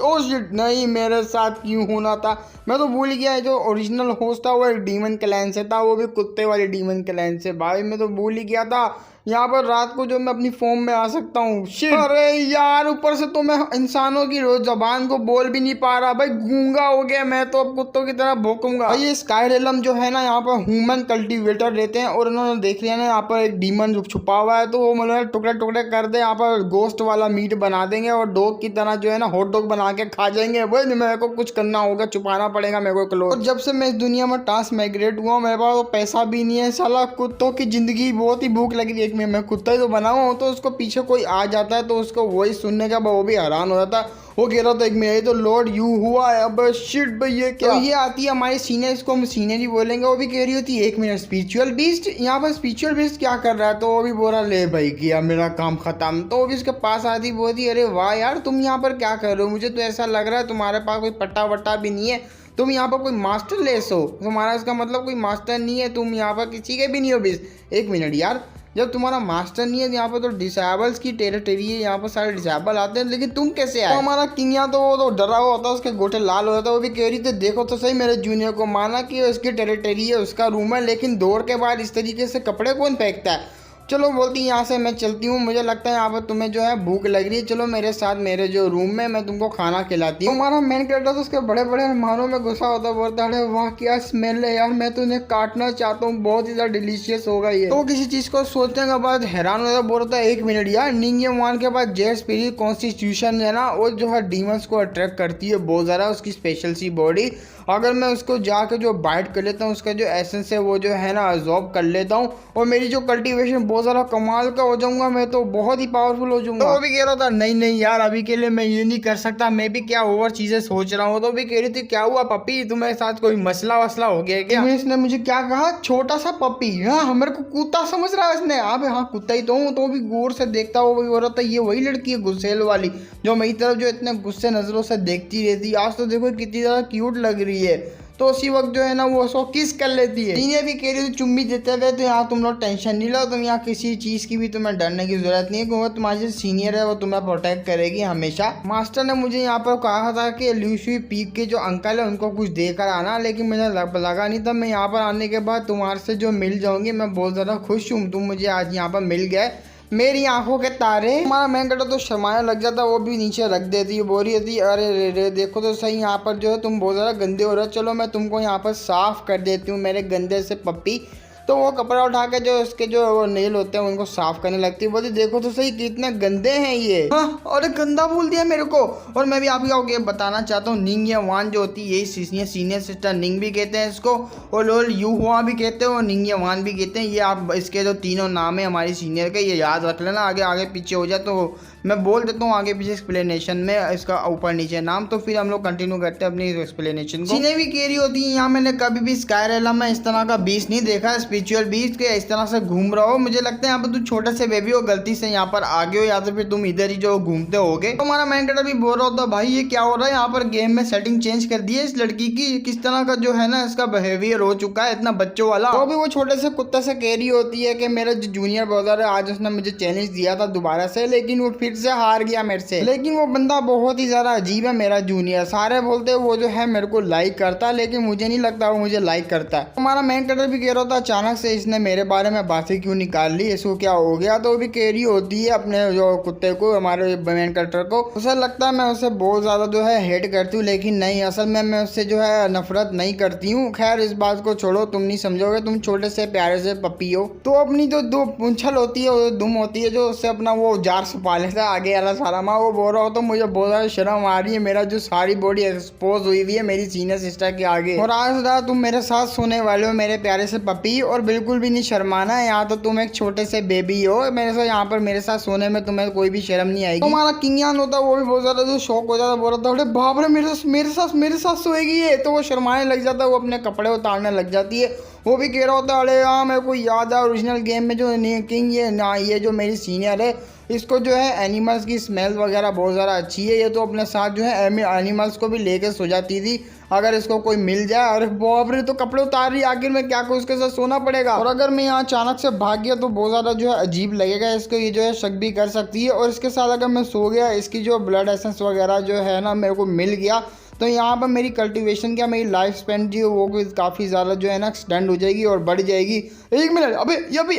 नहीं मेरे साथ क्यों होना था, मैं तो भूल गया। जो ओरिजिनल होस्ट था वो एक डीमन क्लैन से था, वो भी कुत्ते वाले डीमन क्लैन से। भाई मैं तो भूल ही गया था यहाँ पर रात को जो मैं अपनी फॉर्म में आ सकता हूँ। शिट अरे यार, ऊपर से तो मैं इंसानों की रोज जबान को बोल भी नहीं पा रहा भाई, गूंगा हो गया मैं तो, अब कुत्तों की तरह भौंकूंगा। ये स्काईरेलम जो है ना यहाँ पर ह्यूमन कल्टीवेटर रहते हैं, और उन्होंने देख लिया ना यहाँ पर एक डीमन छुपा हुआ है, तो वो मतलब टुकड़े टुकड़े कर दे, यहाँ पर गोश्त वाला मीट बना देंगे और डॉग की तरह जो है ना हॉट डॉग बना के खा जाएंगे। भाई मेरे को कुछ करना होगा, छुपाना पड़ेगा मेरे को क्लोज। और जब से मैं इस दुनिया में टास्क माइग्रेट हुआ मेरे पास तो पैसा भी नहीं है, साला कुत्तों की जिंदगी बहुत ही भूख लगी थी। एक मैं कुत्ता ही तो बना हुआ हूँ, तो उसको पीछे कोई आ जाता है तो उसको वही सुनने का वो भी हैरान हो जाता है। वो कह रहा था एक मिनट तो लॉर्ड यू हुआ है, अब शिट भाई ये क्या। तो ये आती है हमारी सीनियर, इसको हम सीनियर ही बोलेंगे। वो भी कह रही होती है एक मिनट स्पिरिचुअल बीस्ट, यहाँ पर स्पिरिचुअल बीस्ट क्या कर रहा है। तो वो भी बोल रहा ले भाई किया मेरा काम खत्म। तो वो भी उसके पास आती बोलती अरे वाह यार तुम यहाँ पर क्या कर रहे हो, मुझे तो ऐसा लग रहा है तुम्हारे पास कोई पट्टा वट्टा भी नहीं है, तुम यहाँ पर कोई मास्टर लेस हो। तुम्हारा इसका मतलब कोई मास्टर नहीं है, तुम यहाँ पर किसी के भी नहीं हो। बीस एक मिनट यार, जब तुम्हारा मास्टर नहीं है यहाँ पर तो डिसेबल्स की टेरिटरी है, यहाँ पर सारे डिसेबल आते हैं, लेकिन तुम कैसे आए। तो हमारा किंग यहाँ तो वो तो डरा हुआ होता है, उसके गोटे लाल हो जाता है। वो भी कह रही थी देखो तो सही मेरे जूनियर को, माना कि उसकी टेरिटरी है उसका रूम है, लेकिन दौड़ के बाद इस तरीके से कपड़े कौन फेंकता है। चलो बोलती यहाँ से मैं चलती हूँ, मुझे लगता है यहाँ पर तुम्हें जो है भूख लग रही है, चलो मेरे साथ मेरे जो रूम में मैं तुमको खाना खिलाती हूँ। हमारा मेन कैरेक्टर तो उसके बड़े बड़े अरमानों में गुस्सा होता, बोलता है वाह क्या स्मेल है यार, मैं तो उन्हें काटना चाहता हूँ, बहुत ही ज़्यादा डिलीशियस होगा ये। तो किसी चीज़ को सोचने के बाद हैरान होता, बोलता है एक मिनट यार, निंगयवान के बाद जेट स्पिरिट कॉन्स्टिट्यूशन है ना, वो जो है डीमंस को अट्रैक्ट करती है बहुत ज़्यादा, उसकी स्पेशल सी बॉडी। अगर मैं उसको जाके जो बाइट कर लेता हूँ, उसका जो एसेंस है वो जो है ना अब्जॉर्ब कर लेता हूँ, और मेरी जो कल्टीवेशन बहुत ज़्यादा कमाल का हो जाऊंगा, मैं तो बहुत ही पावरफुल हो जाऊंगा। तो वो भी कह रहा था नहीं यार अभी के लिए मैं ये नहीं कर सकता, मैं भी क्या ओवर चीज़ें सोच रहा हूँ। तो भी कह रही थी क्या हुआ पपी, तुम्हारे साथ कोई मसला वसला हो गया क्या। इसने मुझे क्या कहा, छोटा सा पपी, हाँ मेरे को कुत्ता समझ रहा है इसने। हाँ कुत्ता ही तो हूँ। तो भी गौर से देखता हुआ भी हो रहा था ये वही लड़की है गुस्सेल वाली, जो मेरी तरफ जो इतने गुस्से नजरों से देखती रहती। आज तो देखो कितनी ज़्यादा क्यूट लग रही है। तो उसी वक्त जो है ना वो उसको किस कर लेती है। सीनियर भी कह रही थी चुम्मी देते हुए तो यहाँ तुम लोग टेंशन नहीं लो, तुम यहाँ किसी चीज़ की भी तुम्हें डरने की जरूरत नहीं है, क्योंकि तुम्हारी जो सीनियर है वो तुम्हें प्रोटेक्ट करेगी हमेशा। मास्टर ने मुझे यहाँ पर कहा था कि ल्यूसी पीक के जो अंकल है उनको कुछ देकर आना, लेकिन मुझे लगा नहीं था। मैं यहाँ पर आने के बाद तुम्हारे से जो मिल जाऊंगी, मैं बहुत ज़्यादा खुश हूँ, तुम मुझे आज यहाँ पर मिल गए, मेरी आंखों के तारे। हमारा मैंगटा तो शर्माया लग जाता, वो भी नीचे रख देती, बोल रही थी अरे रे देखो तो सही यहाँ पर जो है तुम बहुत ज़्यादा गंदे हो रहे हो, चलो मैं तुमको यहाँ पर साफ़ कर देती हूँ मेरे गंदे से पप्पी। तो वो कपड़ा उठा के जो उसके जो वो नेल होते हैं उनको साफ करने लगती है, बोलती देखो तो सही कितने गंदे हैं ये। हाँ और गंदा बोल दिया मेरे को। और मैं भी आपको बताना चाहता हूँ निंगयवान जो होती है यही सीनियर सिस्टर निंग भी कहते हैं इसको, और लोल यू हुआ भी कहते हैं और निंगयवान भी कहते हैं। ये आप इसके जो तीनों नाम है हमारी सीनियर के, ये याद रख लेना, आगे आगे पीछे हो जाए तो मैं बोल देता हूँ आगे पीछे एक्सप्लेनेशन में इसका ऊपर नीचे नाम। तो फिर हम लोग कंटिन्यू करते हैं अपनी एक्सप्लेनेशन को। सीने भी कह रही होती है यहाँ मैंने कभी भी स्काईरेलम में इस तरह का बीस्ट नहीं देखा, स्पिरिचुअल बीस्ट के इस तरह से घूम रहा हो। मुझे लगता है यहाँ पर तुम छोटे से बेबी हो, गलती से यहाँ पर आ गए हो, या तो फिर तुम इधर ही जो घूमते होगे। तो हमारा मैन कैरेक्टर भी बोल रहा होता भाई ये क्या हो रहा है, यहाँ पर गेम में सेटिंग चेंज कर दी है इस लड़की की, किस तरह का जो है ना इसका बिहेवियर हो चुका है इतना बच्चों वाला। तो भी वो छोटे से कुत्ते से कह रही होती है कि मेरा जो जूनियर ब्रदर है आज उसने मुझे चैलेंज दिया था दोबारा से, लेकिन वो फिर फिर से हार गया मेरे से। लेकिन वो बंदा बहुत ही ज्यादा अजीब है, मेरा जूनियर। सारे बोलते वो जो है मेरे को लाइक करता है, लेकिन मुझे नहीं लगता वो मुझे लाइक करता है। हमारा मेन कैरेक्टर भी कह रहा था अचानक से इसने मेरे बारे में बातें क्यों निकाल ली, इसको क्या हो गया। तो वो भी कह रही होती है अपने जो कुत्ते को, हमारे मेन कैरेक्टर को। उसे लगता है मैं उसे बहुत ज्यादा जो है हेट करती हूँ, लेकिन नहीं, असल में मैं उससे जो है नफरत नहीं करती हूँ। खैर इस बात को छोड़ो, तुम नहीं समझोगे, तुम छोटे से प्यारे से पप्पी हो। तो अपनी जो दो पूंछल होती है, वो दुम होती है, जो उससे अपना वो जार छुपा लेता है आगे वाला सारा माँ। वो बोल रहा हो तो मुझे बहुत ज्यादा शर्म आ रही है, मेरा जो सारी बॉडी एक्सपोज हुई हुई है मेरी सीनियर सिस्टर के आगे। और आज रात तुम मेरे साथ सोने वाले हो मेरे प्यारे से पपी, और बिल्कुल भी नहीं शर्माना है। यहाँ तो तुम एक छोटे से बेबी हो, मेरे साथ यहाँ पर मेरे साथ सोने में तुम्हें कोई भी शर्म नहीं आएगी। तुम्हारा किंगयान होता है वो भी बहुत ज्यादा जो शौक हो जाता, बोल रहा था अरे बाप रे मेरे साथ सोएगी ये। तो वो शर्माने लग जाता है, वो अपने कपड़े उतारने लग जाती है। वो भी कह रहा होता है अरे हाँ मेरे को याद है ओरिजिनल गेम में जो किंग ये जो मेरी सीनियर है, इसको जो है एनिमल्स की स्मेल वगैरह बहुत ज़्यादा अच्छी है। ये तो अपने साथ जो है एनिमल्स को भी लेके सो जाती थी अगर इसको कोई मिल जाए। अरे बाप रे, तो कपड़े उतार रही, आखिर में क्या को उसके साथ सोना पड़ेगा। और अगर मैं यहाँ अचानक से भाग गया तो बहुत ज़्यादा जो है अजीब लगेगा, इसको ये जो है शक भी कर सकती है। और इसके साथ अगर मैं सो गया, इसकी जो ब्लड एसेंस वगैरह जो है ना मेरे को मिल गया, तो यहाँ पर मेरी कल्टीवेशन क्या मेरी लाइफ स्पेन जो वो काफ़ी ज़्यादा जो है ना एक्सटेंड हो जाएगी और बढ़ जाएगी। एक मिनट,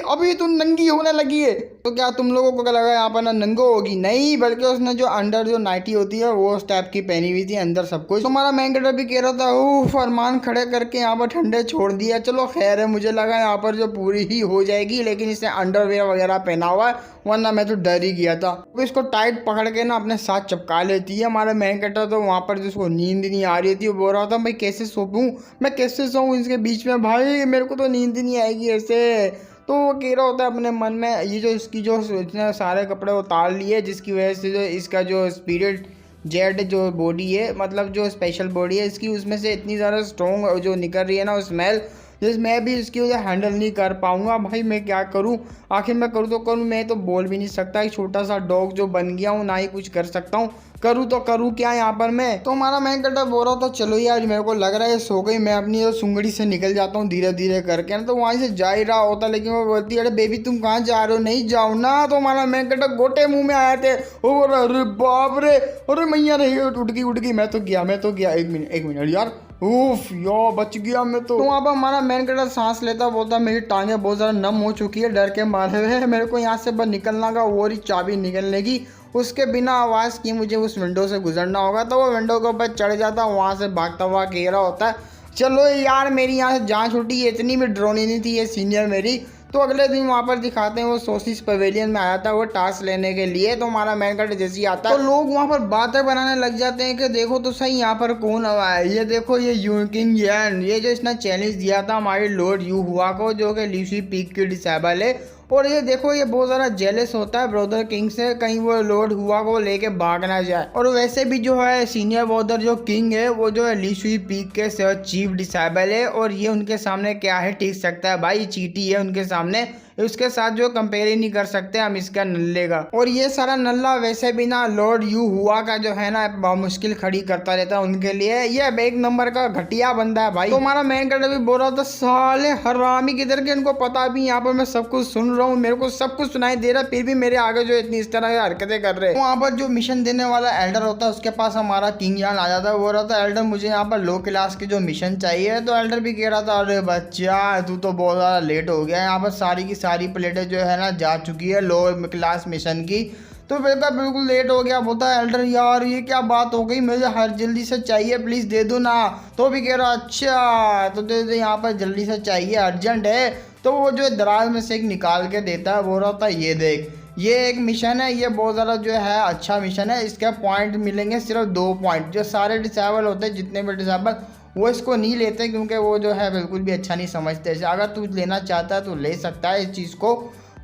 अभी तुम नंगी होने लगी है। तो क्या तुम लोगों को क्या लगा यहाँ पर ना नंगो होगी? नहीं, बल्कि उसने जो अंडर जो नाइटी होती है वो उस टाइप की पहनी हुई थी, अंदर सब कुछ। तुम्हारा मेन कैरेक्टर भी कह रहा था फरमान खड़े करके यहाँ पर ठंडे छोड़ दिया। चलो खैर है, मुझे लगा यहाँ पर जो पूरी ही हो जाएगी, लेकिन इसने अंडरवेयर वगैरह पहना हुआ है, वरना मैं तो डर ही गया था। अब इसको टाइट पकड़ के ना अपने साथ चिपका लेती है। हमारा मेन कैरेक्टर तो वहाँ पर जिसको नींद नहीं आ रही थी, वो बोल रहा था भाई कैसे सोऊं, मैं कैसे सोऊं इसके बीच में, भाई मेरे को तो नींद नहीं आएगी ऐसे। तो वो कह रहा होता है अपने मन में, ये जो इसकी जो इतने सारे कपड़े उतार लिए जिसकी वजह से जो इसका जो स्पिरिट जेड जो बॉडी है, मतलब जो स्पेशल बॉडी है इसकी, उसमें से इतनी ज़्यादा स्ट्रॉन्ग जो निकल रही है ना स्मेल, जिस मैं भी इसकी वजह हैंडल नहीं कर पाऊंगा। भाई मैं क्या करूं, आखिर मैं करूं तो करूं, मैं तो बोल भी नहीं सकता, एक छोटा सा डॉग जो बन गया हूं, ना ही कुछ कर सकता हूं, करूं तो करूं क्या यहाँ पर मैं। तो हमारा मैं कटा बोल रहा था चलो यार मेरे को लग रहा है सो गई, मैं अपनी सुंगड़ी से निकल जाता हूँ धीरे धीरे करके ना। तो वहीं से जा ही रहा होता, लेकिन वो बोलती है अरे बेबी तुम कहाँ जा रहे हो, नहीं जाओ ना। तो हमारा मैं कटा गोटे मुंह में आए थे, वो बोल रहा अरे बाप रे, अरे मैया रही उठ गई, मैं तो गया। एक मिनट यार, उफ यो बच गया मैं तो। वहाँ पर हमारा मेन कैरेक्टर सांस लेता बोलता मेरी टांगें बहुत ज़्यादा नम हो चुकी है डर के मारे हुए, मेरे को यहाँ से बस निकलना का और ही चाबी निकलने की, उसके बिना आवाज़ की मुझे उस विंडो से गुजरना होगा। तो वो विंडो के ऊपर चढ़ जाता, वहाँ से भागता हुआ कह रहा होता है चलो यार मेरी यहाँ से जान छूटी, इतनी भी ड्रोनी नहीं थी ये सीनियर मेरी। तो अगले दिन वहाँ पर दिखाते हैं वो सोसिस पवेलियन में आया था वो टास्क लेने के लिए। तो हमारा मैन कैरेक्टर जैसे ही आता है तो लोग वहाँ पर बातें बनाने लग जाते हैं कि देखो तो सही यहाँ पर कौन आया है, ये देखो ये यूकिंग यान, ये जो इसने चैलेंज दिया था हमारे लॉर्ड यू हुआ को, जो कि ल्यूसी पीक की डिसेबल है। और ये देखो ये बहुत ज़्यादा जेलस होता है ब्रदर किंग से, कहीं वो लॉर्ड हुआ को लेके भाग ना जाए। और वैसे भी जो है सीनियर ब्रदर जो किंग है वो जो है ल्यूसी पीक के चीफ डिसेबल है, और ये उनके सामने क्या है टिक सकता है, भाई चीटी है उनके सामने, उसके साथ जो कंपेयर ही नहीं कर सकते हम इसका नल्ले का। और ये सारा नल्ला वैसे भी ना लॉर्ड यू हुआ का जो है ना बहुत मुश्किल खड़ी करता रहता है उनके लिए, ये एक नंबर का घटिया बंदा है भाई। तो हमारा मेन कैरेक्टर भी बोल रहा था साले हरामी किधर के, इनको पता भी यहाँ पर मैं सब कुछ सुन रहा हूँ, मेरे को सब कुछ सुनाई दे रहा है, फिर भी मेरे आगे जो इतनी इस तरह की हरकतें कर रहे हैं। वहाँ पर जो मिशन देने वाला एल्डर होता है उसके पास हमारा किंग यान आ जाता है, बोल रहा था एल्डर मुझे यहाँ पर लो क्लास की जो मिशन चाहिए। तो एल्डर भी कह रहा था अरे बच्चा तू तो बहुत ज़्यादा लेट हो गया, यहाँ पर सारी की सारी प्लेटें जो है ना जा चुकी है लो क्लास मिशन की। तो बेटा बिल्कुल लेट हो गया, बोलता है एल्डर यार ये क्या बात हो गई, मुझे हर जल्दी से चाहिए प्लीज़ दे दो ना। तो भी कह रहा अच्छा तो दे दे, यहाँ पर जल्दी से चाहिए अर्जेंट है। तो वो जो दराज में से एक निकाल के देता है, बोल रहा था ये देख ये एक मिशन है, ये बहुत ज़्यादा जो है अच्छा मिशन है, इसके पॉइंट मिलेंगे सिर्फ 2 पॉइंट। जो सारे डिसेबल होते हैं जितने भी डिसेबल वो इसको नहीं लेते, क्योंकि वो जो है बिल्कुल भी अच्छा नहीं समझते। अगर तू लेना चाहता है तो ले सकता है इस चीज़ को,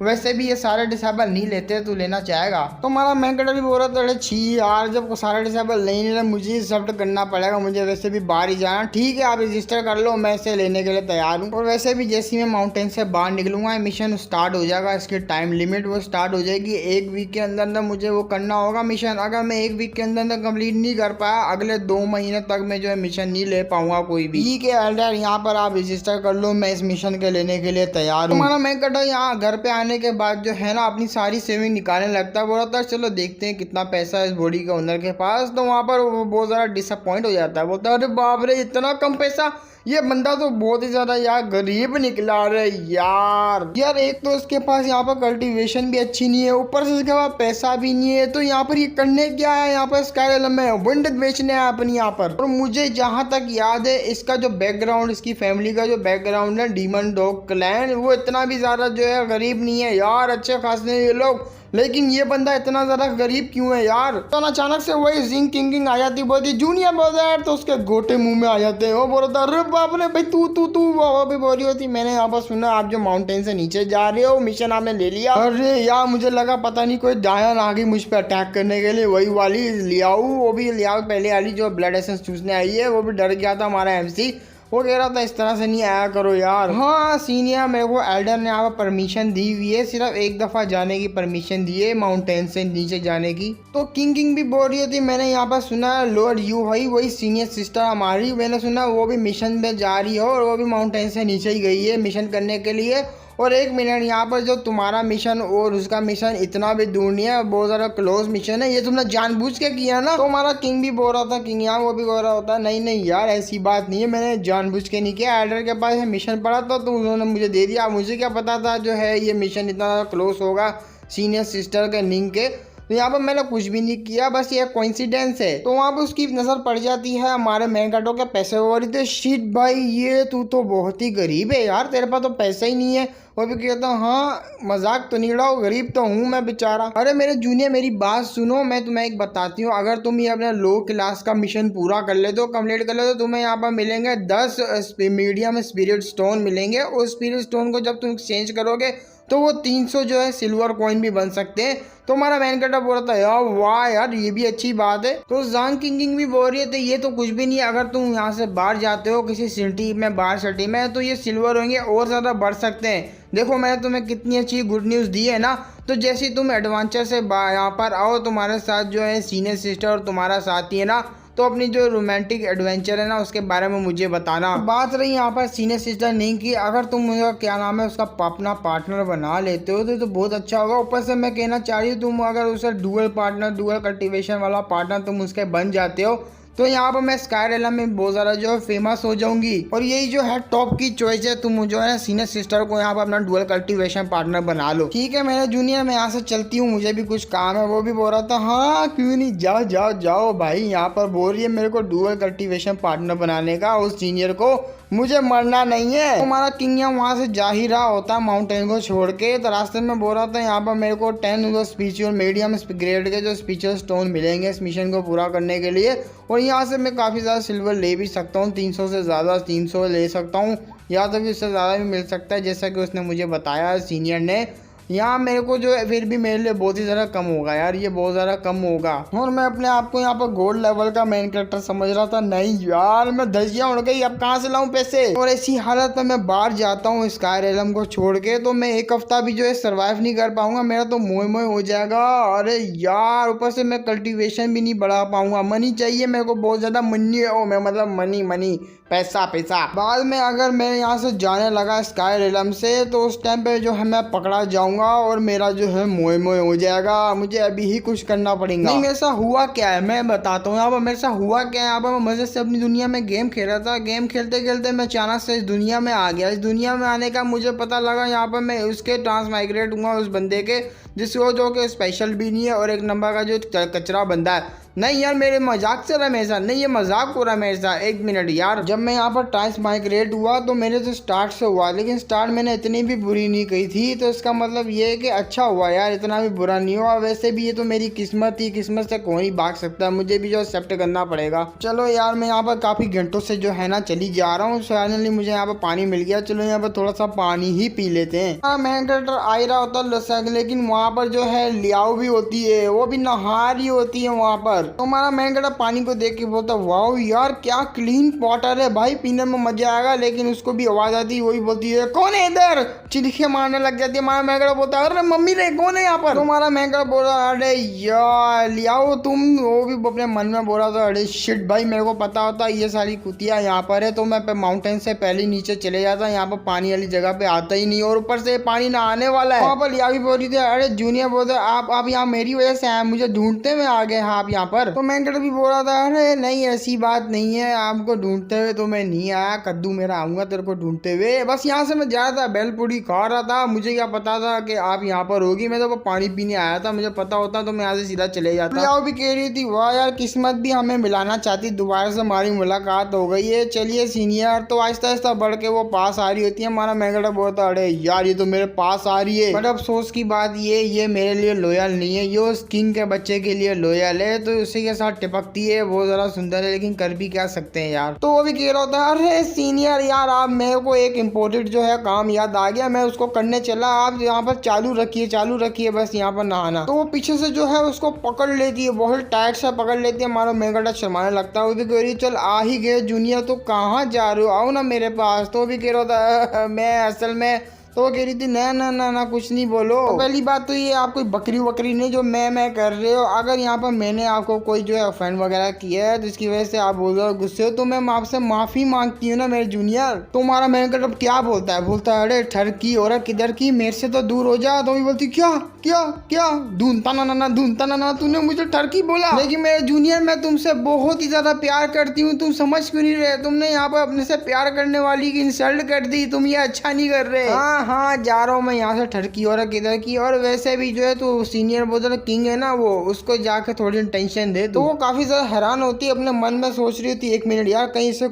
वैसे भी ये सारे डिसेबल नहीं लेते, तू लेना चाहेगा। तो हमारा मेन कैरेक्टर भी बोल रहा था अरे छी यार जब सारे डिसेबल नहीं ले रहे मुझे ही सब करना पड़ेगा, मुझे वैसे भी बाहर ही जाना, ठीक है आप रजिस्टर कर लो मैं इसे लेने के लिए तैयार हूँ। और वैसे भी जैसे ही मैं माउंटेन से बाहर निकलूंगा मिशन स्टार्ट हो जाएगा, इसकी टाइम लिमिट वो स्टार्ट हो जाएगी, 1 वीक के अंदर अंदर मुझे वो करना होगा मिशन। अगर मैं 1 वीक के अंदर अंदर कंप्लीट नहीं कर पाया अगले 2 महीने तक मैं जो है मिशन नहीं ले पाऊंगा कोई भी। ठीक है एल्डर यहाँ पर आप रजिस्टर कर लो, मैं इस मिशन के लेने के लिए तैयार हूँ। हमारा मेन कैरेक्टर यहाँ घर पे आने आने के बाद जो है ना अपनी सारी सेविंग निकालने लगता है। बोलता है चलो देखते हैं कितना पैसा है इस बॉडी के ओनर के पास। तो वहाँ पर वो बहुत ज़्यादा डिसअपॉइंट हो जाता है। बोलता है अरे बाप रे इतना कम पैसा, ये बंदा तो बहुत ही ज़्यादा यार गरीब निकला रे यार एक तो इसके पास यहाँ पर कल्टीवेशन भी अच्छी नहीं है, ऊपर से इसके पास पैसा भी नहीं है। तो यहाँ पर ये करने क्या है, यहाँ पर स्काईरेलम में विंड बेचने है अपनी यहाँ पर। और मुझे जहाँ तक याद है इसका जो बैकग्राउंड, इसकी फैमिली का जो बैकग्राउंड है डीमन डॉग क्लैन, वो इतना भी ज़्यादा जो है गरीब नहीं है यार, अच्छे खासे ये लोग। लेकिन ये बंदा इतना ज़्यादा गरीब क्यों है यार। तो अचानक से वही जिंग किंग आ जाती, बोलती जूनियर ब्रदर, तो उसके गोटे मुंह में आ जाते हैं। वो बोलता अरे बाप रे भाई तू तू तू वो भी बोल रही होती मैंने यहाँ पर सुना आप जो माउंटेन से नीचे जा रहे हो, मिशन आपने ले लिया। अरे यार मुझे लगा पता नहीं कोई जायन आ गई मुझ पर अटैक करने के लिए, वही वाली लियाऊ, वो भी लियाऊ पहले वाली जो ब्लड एसेंस चूसने आई है, वो भी डर गया था हमारा एमसी। वो कह रहा था इस तरह से नहीं आया करो यार। हाँ सीनियर, मेरे को एल्डर ने यहाँ पर परमिशन दी हुई है, सिर्फ एक दफ़ा जाने की परमिशन दी है माउंटेन से नीचे जाने की। तो किंग भी बोल रही थी मैंने यहाँ पर सुना लॉर्ड यू भाई, वही सीनियर सिस्टर हमारी, मैंने सुना वो भी मिशन में जा रही है और वो भी माउंटेन से नीचे ही गई है मिशन करने के लिए। और एक मिनट, यहाँ पर जो तुम्हारा मिशन और उसका मिशन इतना भी दूर नहीं है, बहुत ज़्यादा क्लोज मिशन है, ये तुमने जानबूझ के किया ना। तो हमारा किंग भी बोल रहा था, किंग यहाँ वो भी बोल रहा होता नहीं नहीं यार ऐसी बात नहीं है, मैंने जानबूझ के नहीं किया, एल्डर के पास मिशन पड़ा था तो उन्होंने मुझे दे दिया। मुझे क्या पता था जो है ये मिशन इतना क्लोज होगा सीनियर सिस्टर के निंग के। तो यहाँ पर मैंने कुछ भी नहीं किया, बस ये कोइंसिडेंस है। तो वहाँ पर उसकी नज़र पड़ जाती है हमारे मैंगाटो के पैसे और तो शिट भाई ये तू तो बहुत ही गरीब है यार, तेरे पास तो पैसा ही नहीं है। वो भी कहता हाँ मजाक तो नहीं उड़ाओ, गरीब तो हूँ मैं बेचारा। अरे मेरे जूनियर मेरी बात सुनो, मैं तुम्हें एक बताती हूँ, अगर तुम ये अपना लो क्लास का मिशन पूरा कर ले दो, कंप्लीट कर ले तो तुम्हें यहाँ पर मिलेंगे 10 मीडियम स्पिरिट स्टोन मिलेंगे। उस स्पिरिट स्टोन को जब तुम एक्सचेंज करोगे तो वो 300 जो है सिल्वर कॉइन भी बन सकते हैं। तो हमारा मैनकटा बोल रहा था यार वाह यार ये भी अच्छी बात है। तो जांग किंग भी बोल रही है तो ये तो कुछ भी नहीं है, अगर तुम यहाँ से बाहर जाते हो किसी सिटी में, बाहर सिटी में, तो ये सिल्वर होंगे और ज़्यादा बढ़ सकते हैं। देखो मैंने तुम्हें कितनी अच्छी गुड न्यूज़ दी है ना। तो जैसे ही तुम एडवेंचर से यहाँ पर आओ, तुम्हारे साथ जो है सीनियर सिस्टर और तुम्हारा साथी है ना, तो अपनी जो रोमांटिक एडवेंचर है ना उसके बारे में मुझे बताना। बात रही यहाँ पर सीनियर सिस्टर नहीं की, अगर तुम मुझे क्या नाम है उसका अपना पार्टनर बना लेते हो तो बहुत अच्छा होगा। ऊपर से मैं कहना चाह रही हूँ तुम अगर उसे डुअल पार्टनर, डुअल कल्टीवेशन वाला पार्टनर तुम उसके बन जाते हो तो यहाँ पर मैं स्काईरेलम में बहुत ज़्यादा जो है फेमस हो जाऊंगी। और यही जो है टॉप की चॉइस है, तुम जो है सीनियर सिस्टर को यहाँ पर अपना डुअल कल्टीवेशन पार्टनर बना लो। ठीक है मेरे जूनियर, मैं यहाँ से चलती हूँ, मुझे भी कुछ काम है। वो भी बोल रहा था हाँ क्यों नहीं, जाओ जाओ जाओ भाई, यहाँ पर बोल रही है मेरे को डुअल कल्टीवेशन पार्टनर बनाने का उस सीनियर को, मुझे मरना नहीं है। हमारा किंग वहाँ से जा ही रहा होता है माउंटेन को छोड़ के, तो रास्ते में बोल रहा था यहाँ पर मेरे को 10 स्पिरिचुअल मीडियम ग्रेड के जो स्पिरिचुअल स्टोन मिलेंगे इस मिशन को पूरा करने के लिए। और यहाँ से मैं काफ़ी ज़्यादा सिल्वर ले भी सकता हूँ, 300 से ज़्यादा 300 ले सकता हूँ, या तो भी उससे ज़्यादा भी मिल सकता है जैसा कि उसने मुझे बताया सीनियर ने। यहाँ मेरे को जो है फिर भी मेरे लिए बहुत ही ज़्यादा कम होगा यार, ये बहुत ज़्यादा कम होगा। और मैं अपने आप को यहाँ पर गोल्ड लेवल का मेन कैरेक्टर समझ रहा था, नहीं यार मैं धजिया उड़ गई, अब कहाँ से लाऊं पैसे। और ऐसी हालत में मैं बाहर जाता हूँ स्काईरेलम को छोड़ के, तो मैं एक हफ्ता भी जो है सर्वाइव नहीं कर पाऊंगा, मेरा तो मोह मोह हो जाएगा। अरे यार ऊपर से मैं कल्टीवेशन भी नहीं बढ़ा पाऊंगा, मनी चाहिए मेरे को बहुत ज़्यादा, मनी ओ मैं मतलब मनी मनी पैसा पैसा। बाद में अगर मैं यहाँ से जाने लगा स्काईरेलम से तो उस टाइम पे जो है मैं पकड़ा जाऊंगा और मेरा जो है मोए मोए हो जाएगा, मुझे अभी ही कुछ करना पड़ेगा। नहीं मेरे साथ हुआ क्या है मैं बताता हूँ। यहाँ पर मेरे साथ हुआ क्या है, यहाँ पर मैं मजे से अपनी दुनिया में गेम खेल रहा था, गेम खेलते खेलते मैं अचानक से इस दुनिया में आ गया। इस दुनिया में आने का मुझे पता लगा यहाँ पर मैं उसके ट्रांसमाइग्रेट हुआ उस बंदे के जिसको जो कि स्पेशल भी नहीं है और एक नंबर का जो कचरा बंदा है। नहीं यार मेरे मजाक से रहा मेरे साथ, नहीं ये मजाक हो रहा है मेरे साथ। एक मिनट यार, जब मैं यहाँ पर ट्रांसमाइग्रेट हुआ तो मेरे से स्टार्ट से हुआ, लेकिन स्टार्ट मैंने इतनी भी बुरी नहीं कही थी, तो इसका मतलब ये है कि अच्छा हुआ यार, इतना भी बुरा नहीं हुआ। वैसे भी ये तो मेरी किस्मत थी, किस्मत से कोई नहीं भाग सकता, मुझे भी जो एक्सेप्ट करना पड़ेगा। चलो यार मैं यहाँ पर काफ़ी घंटों से जो है ना चली जा रहा हूँ, फाइनली मुझे यहाँ पर पानी मिल गया। चलो यहाँ पर थोड़ा सा पानी ही पी लेते हैं। हाँ मैं कैरेक्टर आ ही रहा होता लसक, लेकिन वहाँ पर जो है लियाओ भी होती है, वो भी नहा रही होती है वहाँ पर। पर। तो हमारा मेन कैरेक्टर पानी को देख के बोलता वाओ यार क्या क्लीन वाटर है भाई, पीने में मजा आएगा। लेकिन उसको भी आवाज आती है, वही बोलती है कौन है इधर, चिल्के मारने लग जाती है। हमारा मेन कैरेक्टर बोलता है अरे मम्मी रे कौन है यहाँ पर। तो हमारा मेन कैरेक्टर बोल रहा अरे यार लियाओ तुम, वो भी अपने मन में बोल रहा था अरे शिट भाई मेरे को पता होता ये सारी कुतिया यहाँ पर है तो मैं माउंटेन से पहले नीचे चले जाता, यहाँ पर पानी वाली जगह पे आता ही नहीं, और ऊपर से पानी ना आने वाला है। वहाँ पर लिया भी बोल रही थी अरे जूनियर बोलते आप यहाँ मेरी वजह से आए, मुझे ढूंढते हुए आ गए आप यहाँ पर। तो मेन कैरेक्टर भी बोल रहा था अरे नहीं ऐसी बात नहीं है, आपको ढूंढते हुए तो मैं नहीं आया, कद्दू मेरा आऊंगा तेरे को ढूंढते हुए, बस यहाँ से मैं जा रहा था बेलपूरी खा रहा था, मुझे क्या पता था कि आप यहाँ पर होगी, मैं तो पानी पीने आया था, मुझे पता होता तो मैं यहाँ से सीधा चले जाता। लियाओ भी कह रही थी वाह यार किस्मत भी हमें मिलाना चाहती, दोबारा से हमारी मुलाकात हो गई है, चलिए सीनियर। तो आहिस्ता आहिस्ता बढ़ के वो पास आ रही होती है। हमारा मेन कैरेक्टर बोलता अरे यार ये तो मेरे पास आ रही है, बट अफसोस की बात ये मेरे लिए लॉयल नहीं है, ये उस किंग के बच्चे के लिए लॉयल है, तो उसी के साथ टिपकती है, वो जरा सुंदर है लेकिन कर भी क्या सकते हैं यार। तो वो भी कह रहा होता है अरे सीनियर यार आप मेरे को एक इम्पोर्टेंट जो है काम याद आ गया, मैं उसको करने चला, आप यहाँ पर चालू रखिए बस यहाँ पर नहाना। तो वो पीछे से जो है उसको पकड़ लेती है, बहुत टाइट से पकड़ लेती है। हमारा मेन कैरेक्टर शर्माने लगता है, वो भी कह रही चल आ ही गए जूनियर तो कहाँ जा रहे हो, आओ ना मेरे पास। तो भी कह रहा था मैं असल में, तो वो कह रही थी ना ना ना ना कुछ नहीं बोलो। तो पहली बात तो ये आप कोई बकरी वकरी नहीं जो मैं कर रहे हो, अगर यहाँ पर मैंने आपको कोई जो है ऑफेंड वगैरह किया है जिसकी वजह से आप बोल रहे हो गुस्से हो, तो मैं आपसे माफी मांगती हूँ ना मेरे जूनियर। तो हमारा मैन कैरेक्टर क्या बोलता है अरे ठरकी और किधर की, मेरे से तो दूर हो जा। तो भी बोलती क्या क्या क्या ढूंढता ना तूने मुझे ठरकी बोला, लेकिन मेरे जूनियर मैं तुमसे बहुत ही ज्यादा प्यार करती हूँ, तुम समझ क्यों नहीं रहे, तुमने यहाँ पर अपने से प्यार करने वाली की इंसल्ट कर दी, तुम ये अच्छा नहीं कर रहे। हाँ जा रहा हूँ मैं यहाँ से ठरकी और किधर की, और वैसे भी जो है तो सीनियर बोलता किंग है ना वो, उसको जाके थोड़ी टेंशन दे। तो वो काफी ज्यादा हैरान होती है, अपने मन में सोच रही होती एक मिनट यार कहीं से